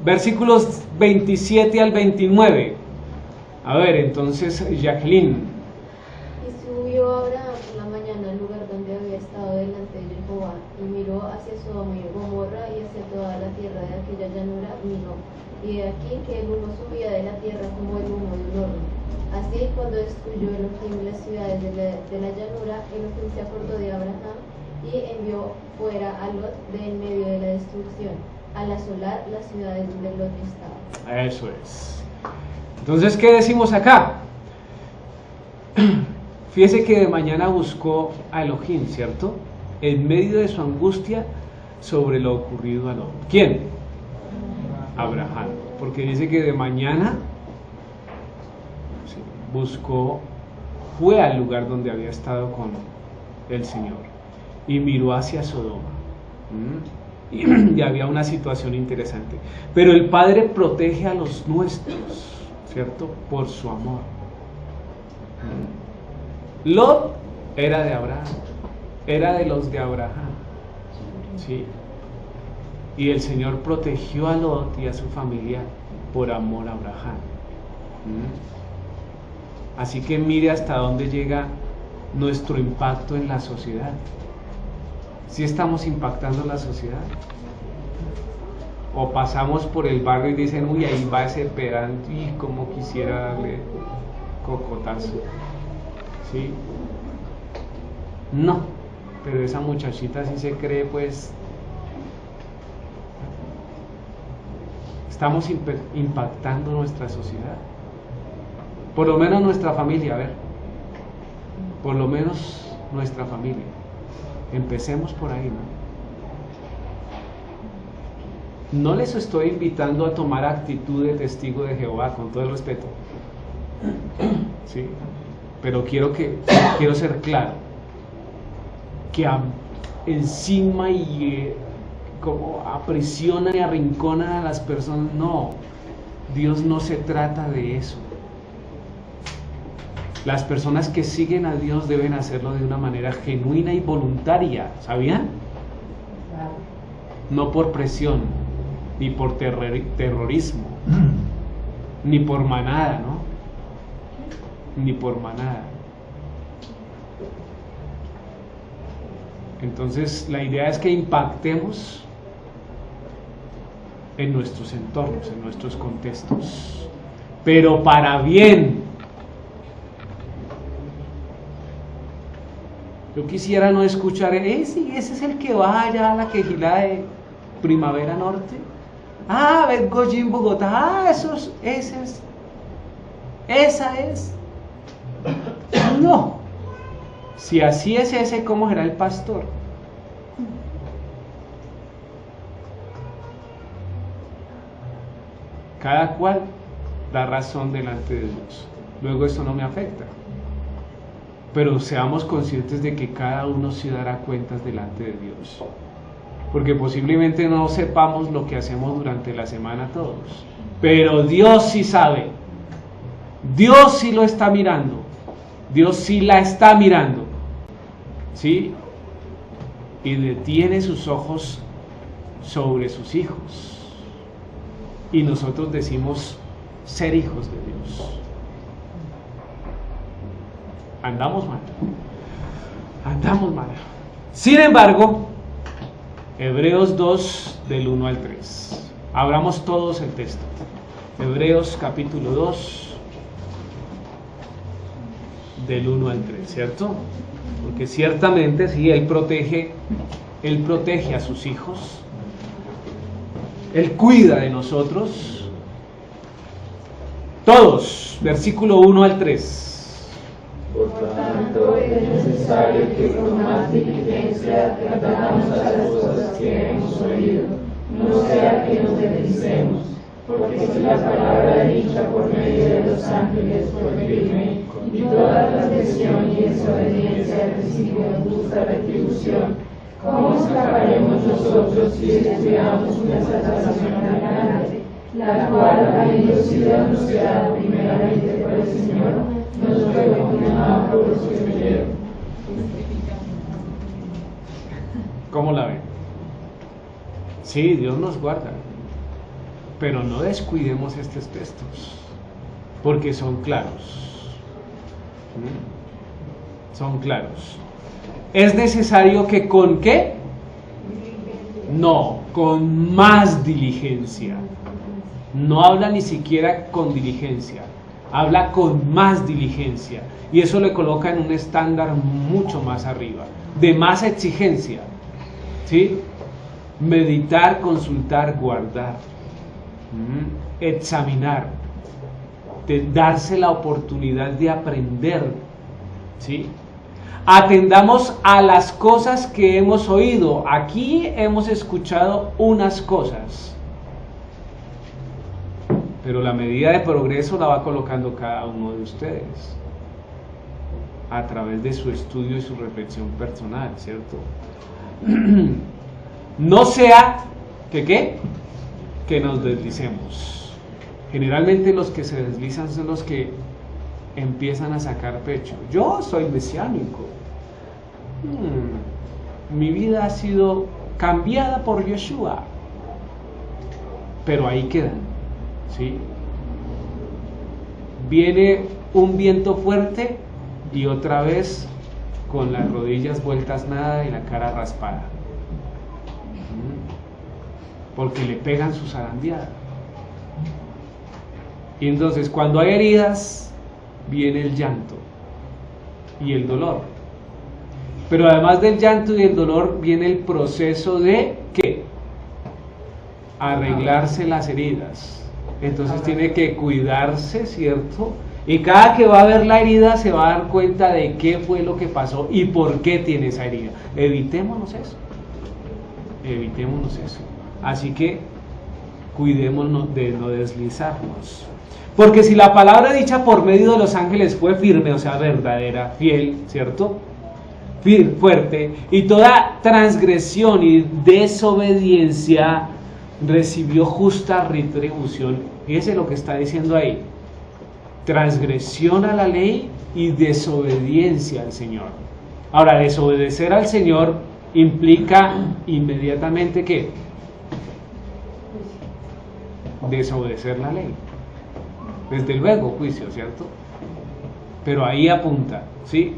Versículos 27 al 29. A ver, entonces, Jacqueline. Y subió Abraham por la mañana al lugar donde había estado delante de Jehová, y miró hacia Sodoma y Gomorra y hacia toda la tierra de aquella llanura, miró. Y he aquí que el humo subía de la tierra como el humo de un horno. Así, cuando destruyó Elohim las ciudades de la llanura, Elohim se acordó de Abraham y envió fuera a Lot de en medio de la destrucción, al asolar las ciudades donde Lot estaba. Eso es. Entonces, ¿qué decimos acá? Fíjese que de mañana buscó a Elohim, ¿cierto? En medio de su angustia sobre lo ocurrido a Lot. ¿Quién? Abraham. Porque dice que de mañana buscó, fue al lugar donde había estado con el Señor y miró hacia Sodoma. Y había una situación interesante. Pero el Padre protege a los nuestros, ¿cierto? Por su amor. Lot era de Abraham, era de los de Abraham, ¿sí? Y el Señor protegió a Lot y a su familia por amor a Abraham. Así que mire hasta dónde llega nuestro impacto en la sociedad. ¿Sí estamos impactando la sociedad? O pasamos por el barrio y dicen, uy, ahí va ese pedante y como quisiera darle cocotazo. ¿Sí? No, pero esa muchachita sí se cree, pues. Estamos impactando nuestra sociedad. Por lo menos nuestra familia, a ver. Por lo menos nuestra familia. Empecemos por ahí, ¿no? No les estoy invitando a tomar actitud de testigo de Jehová, con todo el respeto. ¿Sí? Pero quiero ser claro. Que encima y como aprisionan y arrinconan a las personas. No, Dios no se trata de eso. Las personas que siguen a Dios deben hacerlo de una manera genuina y voluntaria, ¿sabían? No por presión, ni por terrorismo, ni por manada, ¿no? Ni por manada. Entonces, la idea es que impactemos en nuestros entornos, en nuestros contextos, pero para bien. Yo quisiera no escuchar, sí, ese es el que va allá a la quejilada Primavera Norte. Ver Goyín, Bogotá. Esa es. No. Si así es ese, ¿cómo será el pastor? Cada cual da razón delante de Dios. Luego eso no me afecta. Pero seamos conscientes de que cada uno sí dará cuentas delante de Dios. Porque posiblemente no sepamos lo que hacemos durante la semana todos. Pero Dios sí sabe. Dios sí lo está mirando. Dios sí la está mirando. ¿Sí? Y detiene sus ojos sobre sus hijos. Y nosotros decimos ser hijos de Dios. Andamos mal. Sin embargo, Hebreos 2 del 1 al 3. Abramos todos el texto. Hebreos capítulo 2 del 1 al 3, ¿cierto? Porque ciertamente sí, Él protege a sus hijos. Él cuida de nosotros. Todos, versículo 1 al 3. Por tanto, es necesario que con más diligencia atendamos a las cosas que hemos oído, no sea que nos deslicemos, porque si la palabra dicha por medio de los ángeles fue firme, y toda transgresión y desobediencia recibió justa retribución, ¿cómo escaparemos nosotros si descuidamos una salvación tan grande, la cual, habiendo sido anunciada primeramente por el Señor, nos fue confirmada por los que creyeron? ¿Cómo la ven? Sí, Dios nos guarda, pero no descuidemos estos textos, porque son claros. Son claros. ¿Es necesario que con qué? No, con más diligencia. No habla ni siquiera con diligencia, habla con más diligencia. Y eso le coloca en un estándar mucho más arriba, de más exigencia. ¿Sí? Meditar, consultar, guardar, examinar, de darse la oportunidad de aprender. ¿Sí? Atendamos a las cosas que hemos oído. Aquí hemos escuchado unas cosas, pero la medida de progreso la va colocando cada uno de ustedes a través de su estudio y su reflexión personal, ¿cierto? No sea que nos deslicemos. Generalmente los que se deslizan son los que empiezan a sacar pecho. Yo soy mesiánico. Mi vida ha sido cambiada por Yeshua. Pero ahí quedan, ¿sí? Viene un viento fuerte y otra vez con las rodillas vueltas nada y la cara raspada. Porque le pegan su zarandeada. Y entonces cuando hay heridas, viene el llanto y el dolor. Pero además del llanto y el dolor viene el proceso de ¿qué? Arreglarse las heridas. Entonces tiene que cuidarse, ¿cierto? Y cada que va a ver la herida se va a dar cuenta de qué fue lo que pasó y por qué tiene esa herida. Evitémonos eso. Así que cuidémonos de no deslizarnos. Porque si la palabra dicha por medio de los ángeles fue firme, o sea, verdadera, fiel, ¿cierto? Fuerte, y toda transgresión y desobediencia recibió justa retribución. Fíjese lo que está diciendo ahí: transgresión a la ley y desobediencia al Señor. Ahora, desobedecer al Señor implica inmediatamente ¿qué? Desobedecer la ley. Desde luego, juicio, ¿cierto? Pero ahí apunta, ¿sí?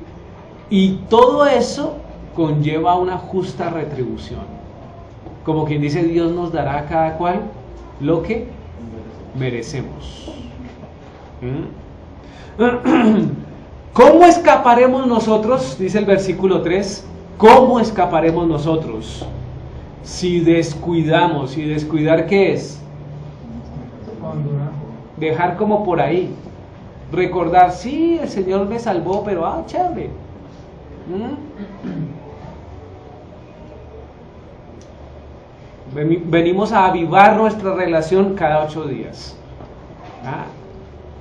Y todo eso conlleva una justa retribución. Como quien dice, Dios nos dará a cada cual lo que merecemos. ¿Cómo escaparemos nosotros? Dice el versículo 3. ¿Cómo escaparemos nosotros Si descuidamos, ¿y descuidar qué es? Dejar como por ahí. Recordar, sí, el Señor me salvó, pero chévere. Venimos a avivar nuestra relación cada 8 días.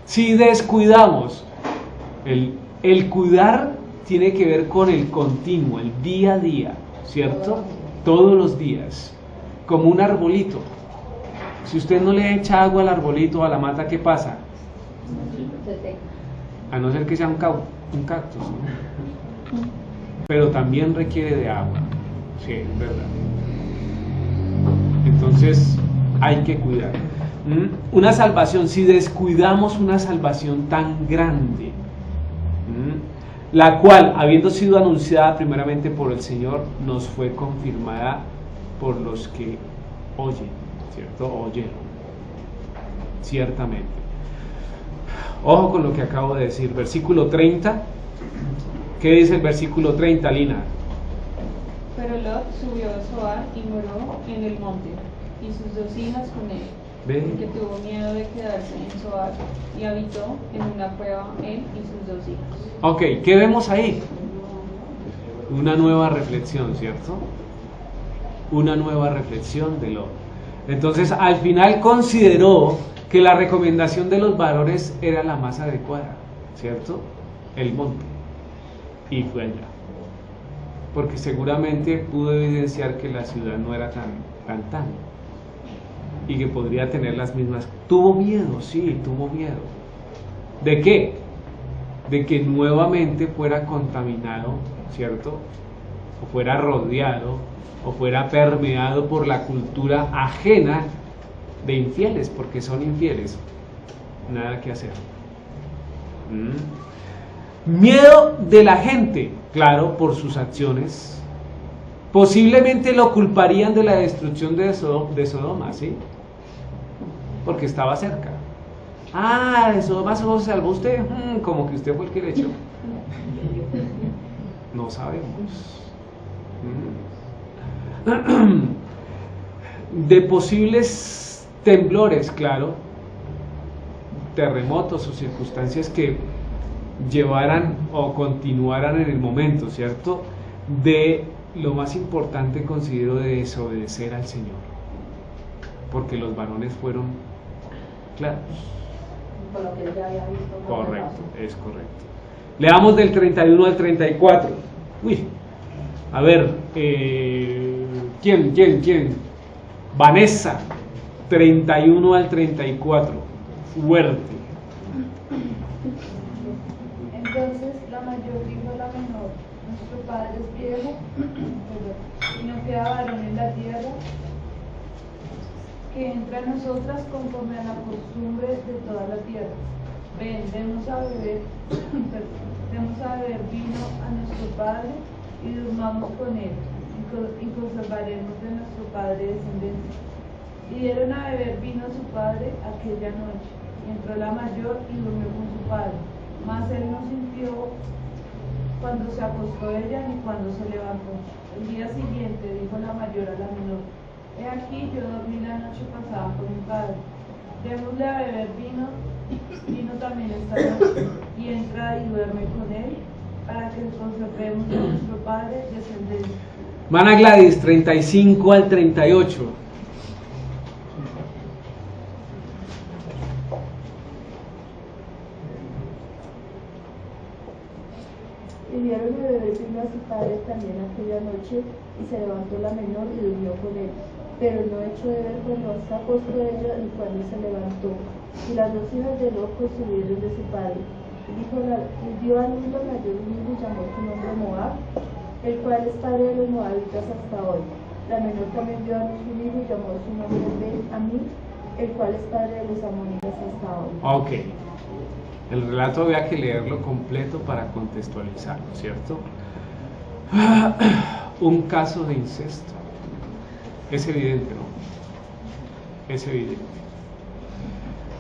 Si descuidamos, el cuidar tiene que ver con el continuo, el día a día, ¿cierto? Todos los días, como un arbolito. Si usted no le echa agua al arbolito o a la mata, ¿qué pasa? A no ser que sea un cactus, ¿no? Pero también requiere de agua, sí, es verdad. Entonces hay que cuidar. Una salvación, si descuidamos una salvación tan grande, la cual, habiendo sido anunciada primeramente por el Señor, nos fue confirmada por los que oyen, ¿cierto? Oyen, ciertamente. Ojo con lo que acabo de decir, versículo 30. ¿Qué dice el versículo 30, Lina? Pero Lot subió a Zoar y moró en el monte, y sus 2 hijas con él, porque tuvo miedo de quedarse en Zoar, y habitó en una cueva él y sus 2 hijas. Ok, ¿qué vemos ahí? Una nueva reflexión, ¿cierto? Una nueva reflexión de Lot. Entonces, al final consideró que la recomendación de los varones era la más adecuada, ¿cierto? El monte. Y fue allá. Porque seguramente pudo evidenciar que la ciudad no era tan. Y que podría tener las mismas. Tuvo miedo, sí, tuvo miedo. ¿De qué? De que nuevamente fuera contaminado, ¿cierto? O fuera rodeado, o fuera permeado por la cultura ajena de infieles, porque son infieles. Nada que hacer. Miedo de la gente, claro, por sus acciones. Posiblemente lo culparían de la destrucción de Sodoma, ¿sí? Porque estaba cerca. De Sodoma solo se salvó usted. Como que usted fue el que le echó. No sabemos. De posibles temblores, claro, terremotos o circunstancias que llevaran o continuaran en el momento, ¿cierto? De lo más importante considero de desobedecer al Señor, porque los varones fueron claros. Por lo que él ya había visto. Correcto, es correcto. Leamos del 31 al 34. A ver, ¿quién? Vanessa, 31 al 34. Fuerte. Entonces la mayor dijo a la menor: nuestro padre es viejo y no queda varón en la tierra que entre a nosotras conforme a la costumbre de toda la tierra. Ven, demos a beber vino a nuestro padre y durmamos con él, y conservaremos de nuestro padre descendencia. Y dieron a beber vino a su padre aquella noche, y entró la mayor y durmió con su padre. Mas él no sintió cuando se acostó ella ni cuando se levantó. El día siguiente dijo la mayor a la menor: he aquí, yo dormí la noche pasada con mi padre. Démosle a beber vino también esta noche, y entra y duerme con él, para que conservemos de nuestro padre descendencia. Mana Gladys, 35 al 38. Y dieron a beber vino a su padre también aquella noche, y se levantó la menor y durmió con él. Pero no echó de ver cuando se acostó ella ni cuando se levantó. Y las 2 hijas de Lot subieron de su padre. Y dio a luz la mayor un hijo y llamó su nombre Moab, el cual es padre de los moabitas hasta hoy. La menor también dio a luz un hijo y llamó su nombre Ben-Ammi, el cual es padre de los amonitas hasta hoy. Ok. El relato había que leerlo completo para contextualizarlo, ¿cierto? Un caso de incesto. Es evidente, ¿no? Es evidente.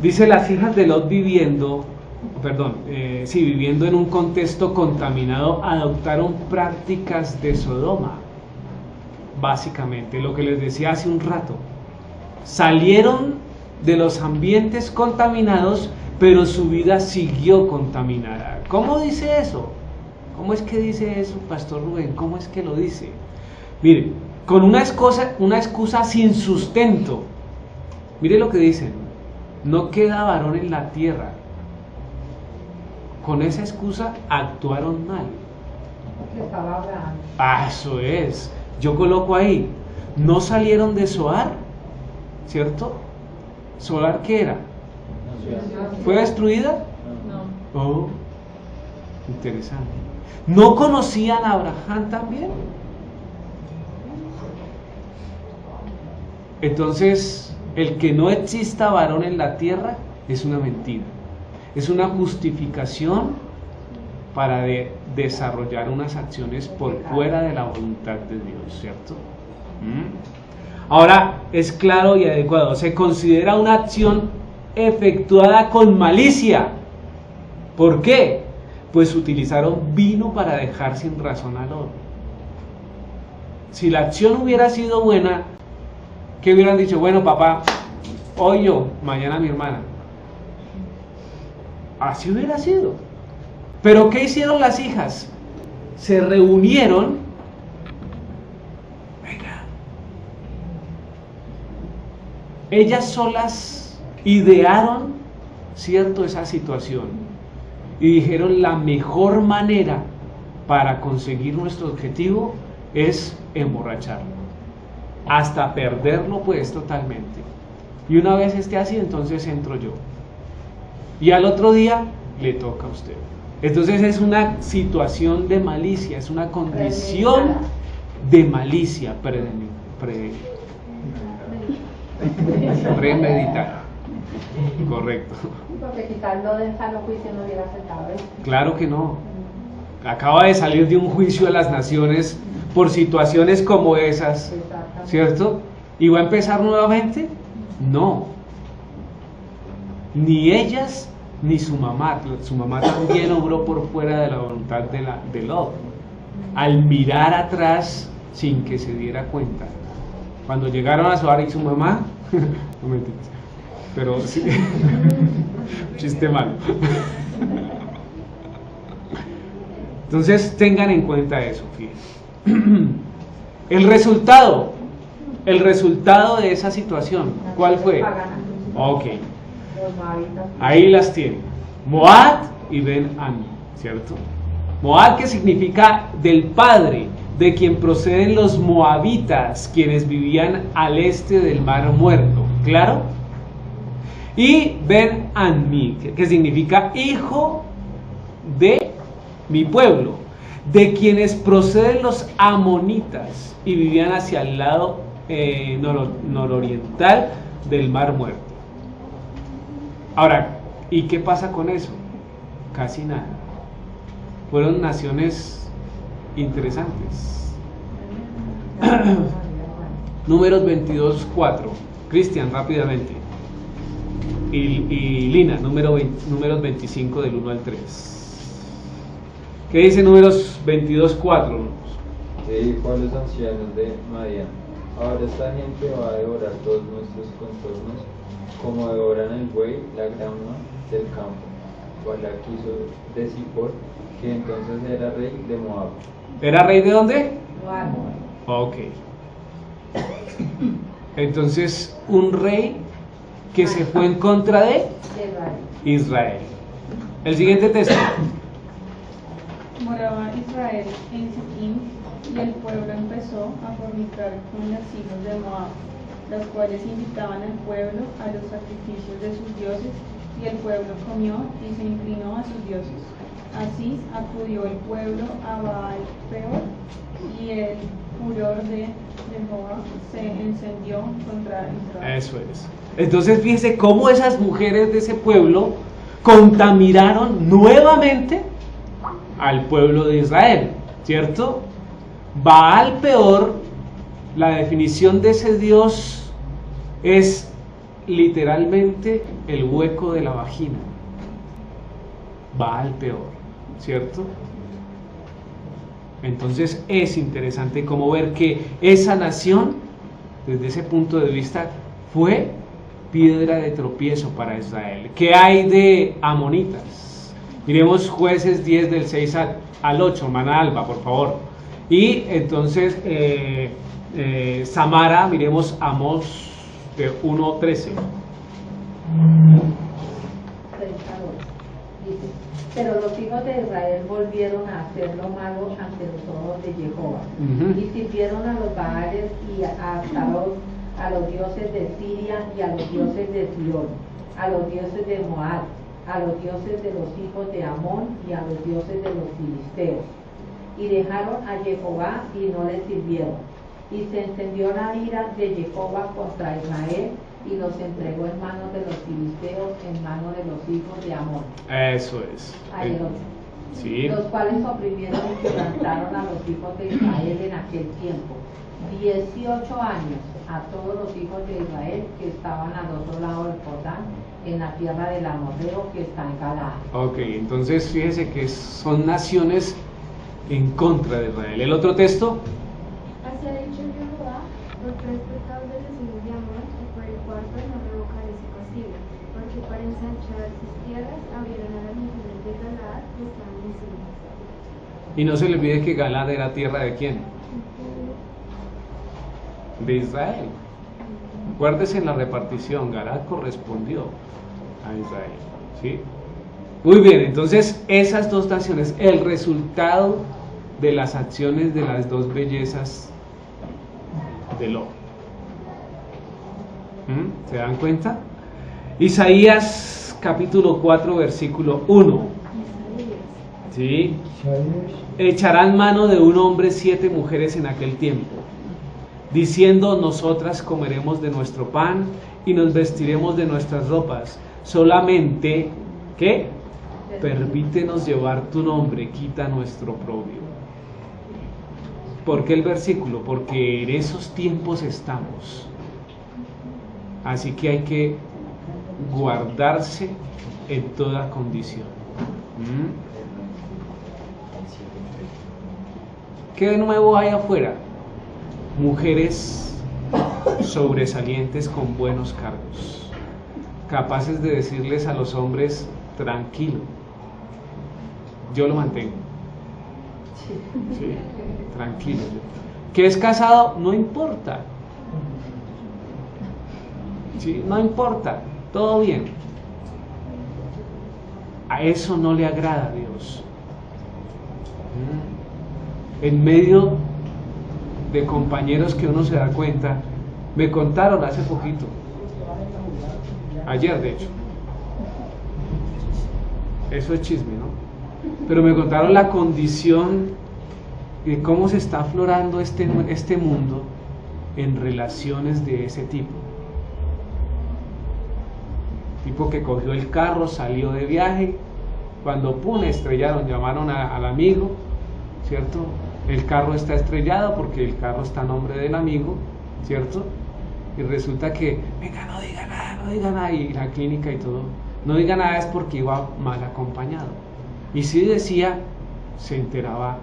Dice: las hijas de Lot viviendo en un contexto contaminado, adoptaron prácticas de Sodoma. básicamente, lo que les decía hace un rato. Salieron de los ambientes contaminados, pero su vida siguió contaminada. ¿Cómo dice eso? ¿Cómo es que dice eso, Pastor Rubén? ¿Cómo es que lo dice? Mire, con una excusa sin sustento. Mire lo que dicen: no queda varón en la tierra. Con esa excusa actuaron mal. Eso es. Yo coloco ahí, no salieron de Zoar, ¿cierto? ¿Zoar qué era? ¿Fue destruida? No. Oh, interesante. ¿No conocían a Abraham también? Entonces, el que no exista varón en la tierra es una mentira. Es una justificación para desarrollar unas acciones por fuera de la voluntad de Dios, ¿cierto? Ahora, es claro y adecuado. Se considera una acción efectuada con malicia. ¿Por qué? Pues utilizaron vino para dejar sin razón al otro. Si la acción hubiera sido buena, ¿qué hubieran dicho? Bueno, papá, hoy yo, mañana mi hermana. Así hubiera sido. Pero ¿qué hicieron las hijas? Se reunieron. Venga. Ellas solas idearon, ¿cierto?, esa situación. Y dijeron: la mejor manera para conseguir nuestro objetivo es emborracharlo. Hasta perderlo, pues, totalmente. Y una vez esté así, entonces entro yo. Y al otro día le toca a usted. Entonces es una situación de malicia, es una condición de malicia premeditada. Correcto. Porque quizás lo de sano juicio no hubiera aceptado eso. Claro que no. Acaba de salir de un juicio de las naciones por situaciones como esas, ¿cierto? ¿Y va a empezar nuevamente? No. Ni ellas ni su mamá. Su mamá también obró por fuera de la voluntad de Lot, al mirar atrás sin que se diera cuenta. Cuando llegaron a Zoar y su mamá, no mentiras, pero sí, chiste malo. Entonces tengan en cuenta eso, fíjense. El resultado de esa situación, ¿cuál fue? Ok, ahí las tienen: Moab y Ben-Ami, ¿cierto? Moab, que significa del padre, de quien proceden los moabitas, quienes vivían al este del Mar Muerto, ¿claro? Y Ben-Ami, que significa hijo de mi pueblo, de quienes proceden los amonitas y vivían hacia el lado nororiental del Mar Muerto. Ahora, ¿y qué pasa con eso? Casi nada. Fueron naciones interesantes. Números 22:4. Cristian, rápidamente. Y Lina, números 25 del 1 al 3. ¿Qué dice Números 22:4? Que dijo a los ancianos de Madián: ahora esta gente va a devorar todos nuestros contornos, como devoran el buey la grama del campo. Balac hizo de Zippor, que entonces era rey de Moab. ¿Era rey de dónde? Moab. Ok. Entonces, un rey que se fue en contra de Israel. El siguiente texto. Moraba Israel en Sittim, y el pueblo empezó a fornicar con las hijas de Moab, las cuales invitaban al pueblo a los sacrificios de sus dioses, y el pueblo comió y se inclinó a sus dioses. Así acudió el pueblo a Baal Peor, y el furor de Jehová se encendió contra Israel. Eso es. Entonces fíjense cómo esas mujeres de ese pueblo contaminaron nuevamente al pueblo de Israel, ¿cierto? Baal Peor, la definición de ese dios es literalmente el hueco de la vagina. Baal Peor, ¿cierto? Entonces es interesante como ver que esa nación, desde ese punto de vista, fue piedra de tropiezo para Israel. ¿Qué hay de amonitas? Miremos Jueces 10 del 6 al 8, hermana Alba, por favor. Y entonces Samara, miremos Amós de 1:13. Dice, pero los hijos de Israel volvieron a hacer lo malo ante los ojos de Jehová, y sirvieron a los Baales y a Astaroth, a los dioses de Siria y a los dioses de Sidón, a los dioses de Moab, a los dioses de los hijos de Amón y a los dioses de los filisteos, y dejaron a Jehová y no le sirvieron. Y se encendió la ira de Jehová contra Israel y los entregó en manos de los filisteos, en manos de los hijos de Amón. Eso es. Sí. Los cuales oprimieron y quebrantaron a los hijos de Israel en aquel tiempo, 18 años, a todos los hijos de Israel que estaban al otro lado del Jordán, en la tierra del amorreo que está en Galaad. Ok, entonces fíjese que son naciones en contra de Israel. ¿El otro texto? Así ha dicho Jehová, por 3 pecados de los hijos de Amón, y por el cuarto no revocaré su castigo, porque para ensanchar sus tierras abrieron a las mujeres de Galaad que estaban encima. Y no se le olvide que Galaad era tierra de ¿quién? De Israel. Acuérdese en la repartición, Galaad correspondió a Israel, ¿sí? Muy bien, entonces esas dos naciones, el resultado de las acciones de las dos bellezas de Lot. ¿Se dan cuenta? Isaías capítulo 4 versículo 1. ¿Sí? Echarán mano de un hombre 7 mujeres en aquel tiempo, diciendo: nosotras comeremos de nuestro pan y nos vestiremos de nuestras ropas. Solamente, ¿qué? Permítenos llevar tu nombre, quita nuestro oprobio. ¿Por qué el versículo? Porque en esos tiempos estamos. Así que hay que guardarse en toda condición. ¿Qué de nuevo hay afuera? Mujeres sobresalientes con buenos cargos, capaces de decirles a los hombres: tranquilo, yo lo mantengo. Sí, tranquilo. ¿Que es casado? No importa. Sí, no importa, todo bien. A eso no le agrada a Dios. En medio de compañeros que uno se da cuenta, me contaron hace poquito, ayer de hecho, eso es chisme, ¿no? Pero me contaron la condición de cómo se está aflorando este mundo en relaciones de ese tipo. Tipo que cogió el carro, salió de viaje, cuando estrellaron, llamaron al amigo, ¿cierto? El carro está estrellado porque el carro está a nombre del amigo, ¿cierto? Y resulta que, venga, no diga nada, y la clínica y todo, no diga nada es porque iba mal acompañado. Y si decía, se enteraba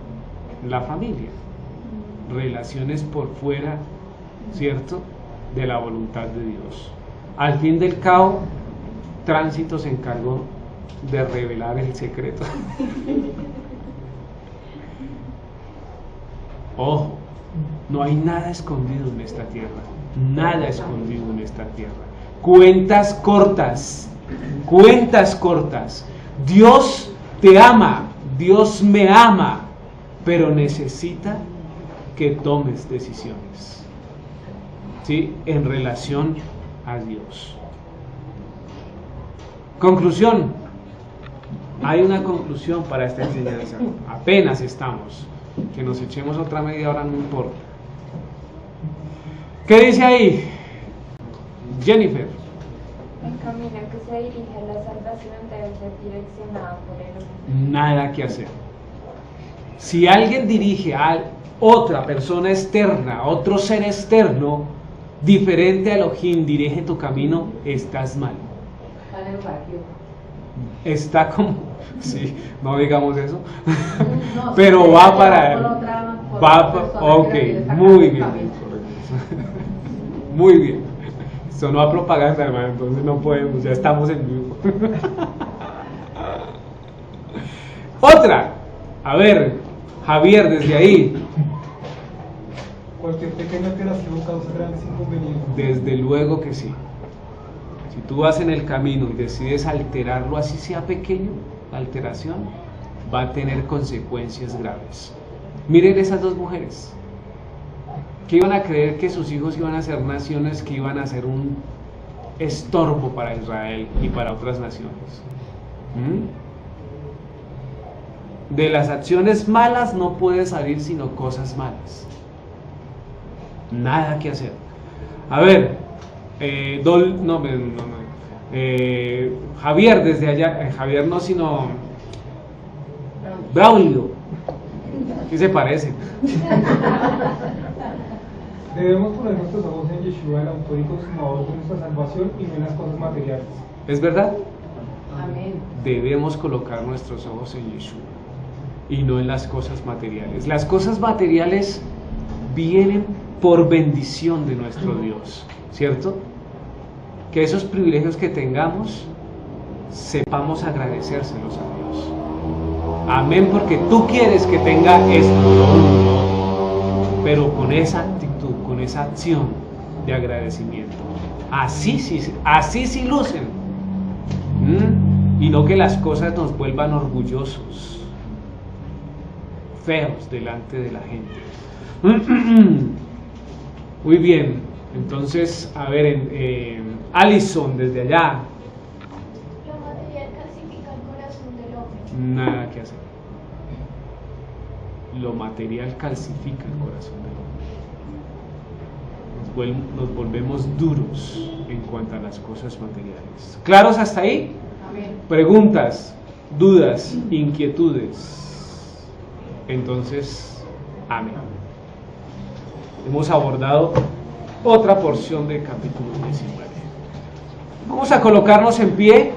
la familia. Relaciones por fuera, ¿cierto?, de la voluntad de Dios. Al fin del cabo, Tránsito se encargó de revelar el secreto. Ojo, no hay nada escondido en esta tierra, nada escondido en esta tierra. Cuentas cortas, Dios te ama, Dios me ama, pero necesita que tomes decisiones, ¿sí?, en relación a Dios. Conclusión. Hay una conclusión para esta enseñanza. Apenas estamos. Que nos echemos otra media hora no importa. ¿Qué dice ahí? Jennifer. El camino que se dirige a la salvación debe ser direccionado por el... Nada que hacer. Si alguien dirige a otra persona externa, a otro ser externo, diferente a Elohim, dirige tu camino, estás mal. Está como, sí, no digamos eso, pero va para él. Ok, muy bien. Muy bien. Sonó a propaganda, hermano, entonces no podemos, ya estamos en vivo. Otra. A ver, Javier, desde ahí. Cualquier pequeña alteración causa grandes inconvenientes. Desde luego que sí. Si tú vas en el camino y decides alterarlo, así sea pequeño, la alteración va a tener consecuencias graves. Miren esas dos mujeres que iban a creer que sus hijos iban a ser naciones que iban a ser un estorbo para Israel y para otras naciones. De las acciones malas no puede salir sino cosas malas. Nada que hacer. A ver, Javier desde allá, Javier no sino Braulio, ¿qué se parece? Debemos poner nuestros ojos en Yeshua, el autor y consumador de nuestra salvación, y no en las cosas materiales. ¿Es verdad? Amén. Debemos colocar nuestros ojos en Yeshua y no en las cosas materiales. Las cosas materiales vienen por bendición de nuestro Dios, ¿cierto? Que esos privilegios que tengamos, sepamos agradecérselos a Dios. Amén, porque tú quieres que tenga esto, pero con esa actitud, con esa acción de agradecimiento. Así sí lucen. Y no que las cosas nos vuelvan orgullosos, feos delante de la gente. Muy bien, entonces, a ver, Alison, desde allá. Lo material calcifica el corazón del hombre. Nada que hacer. Lo material calcifica el corazón del hombre. Nos volvemos duros en cuanto a las cosas materiales. ¿Claros hasta ahí? Amén. Preguntas, dudas, inquietudes. Entonces, amén. Hemos abordado otra porción del capítulo 19. Vamos a colocarnos en pie.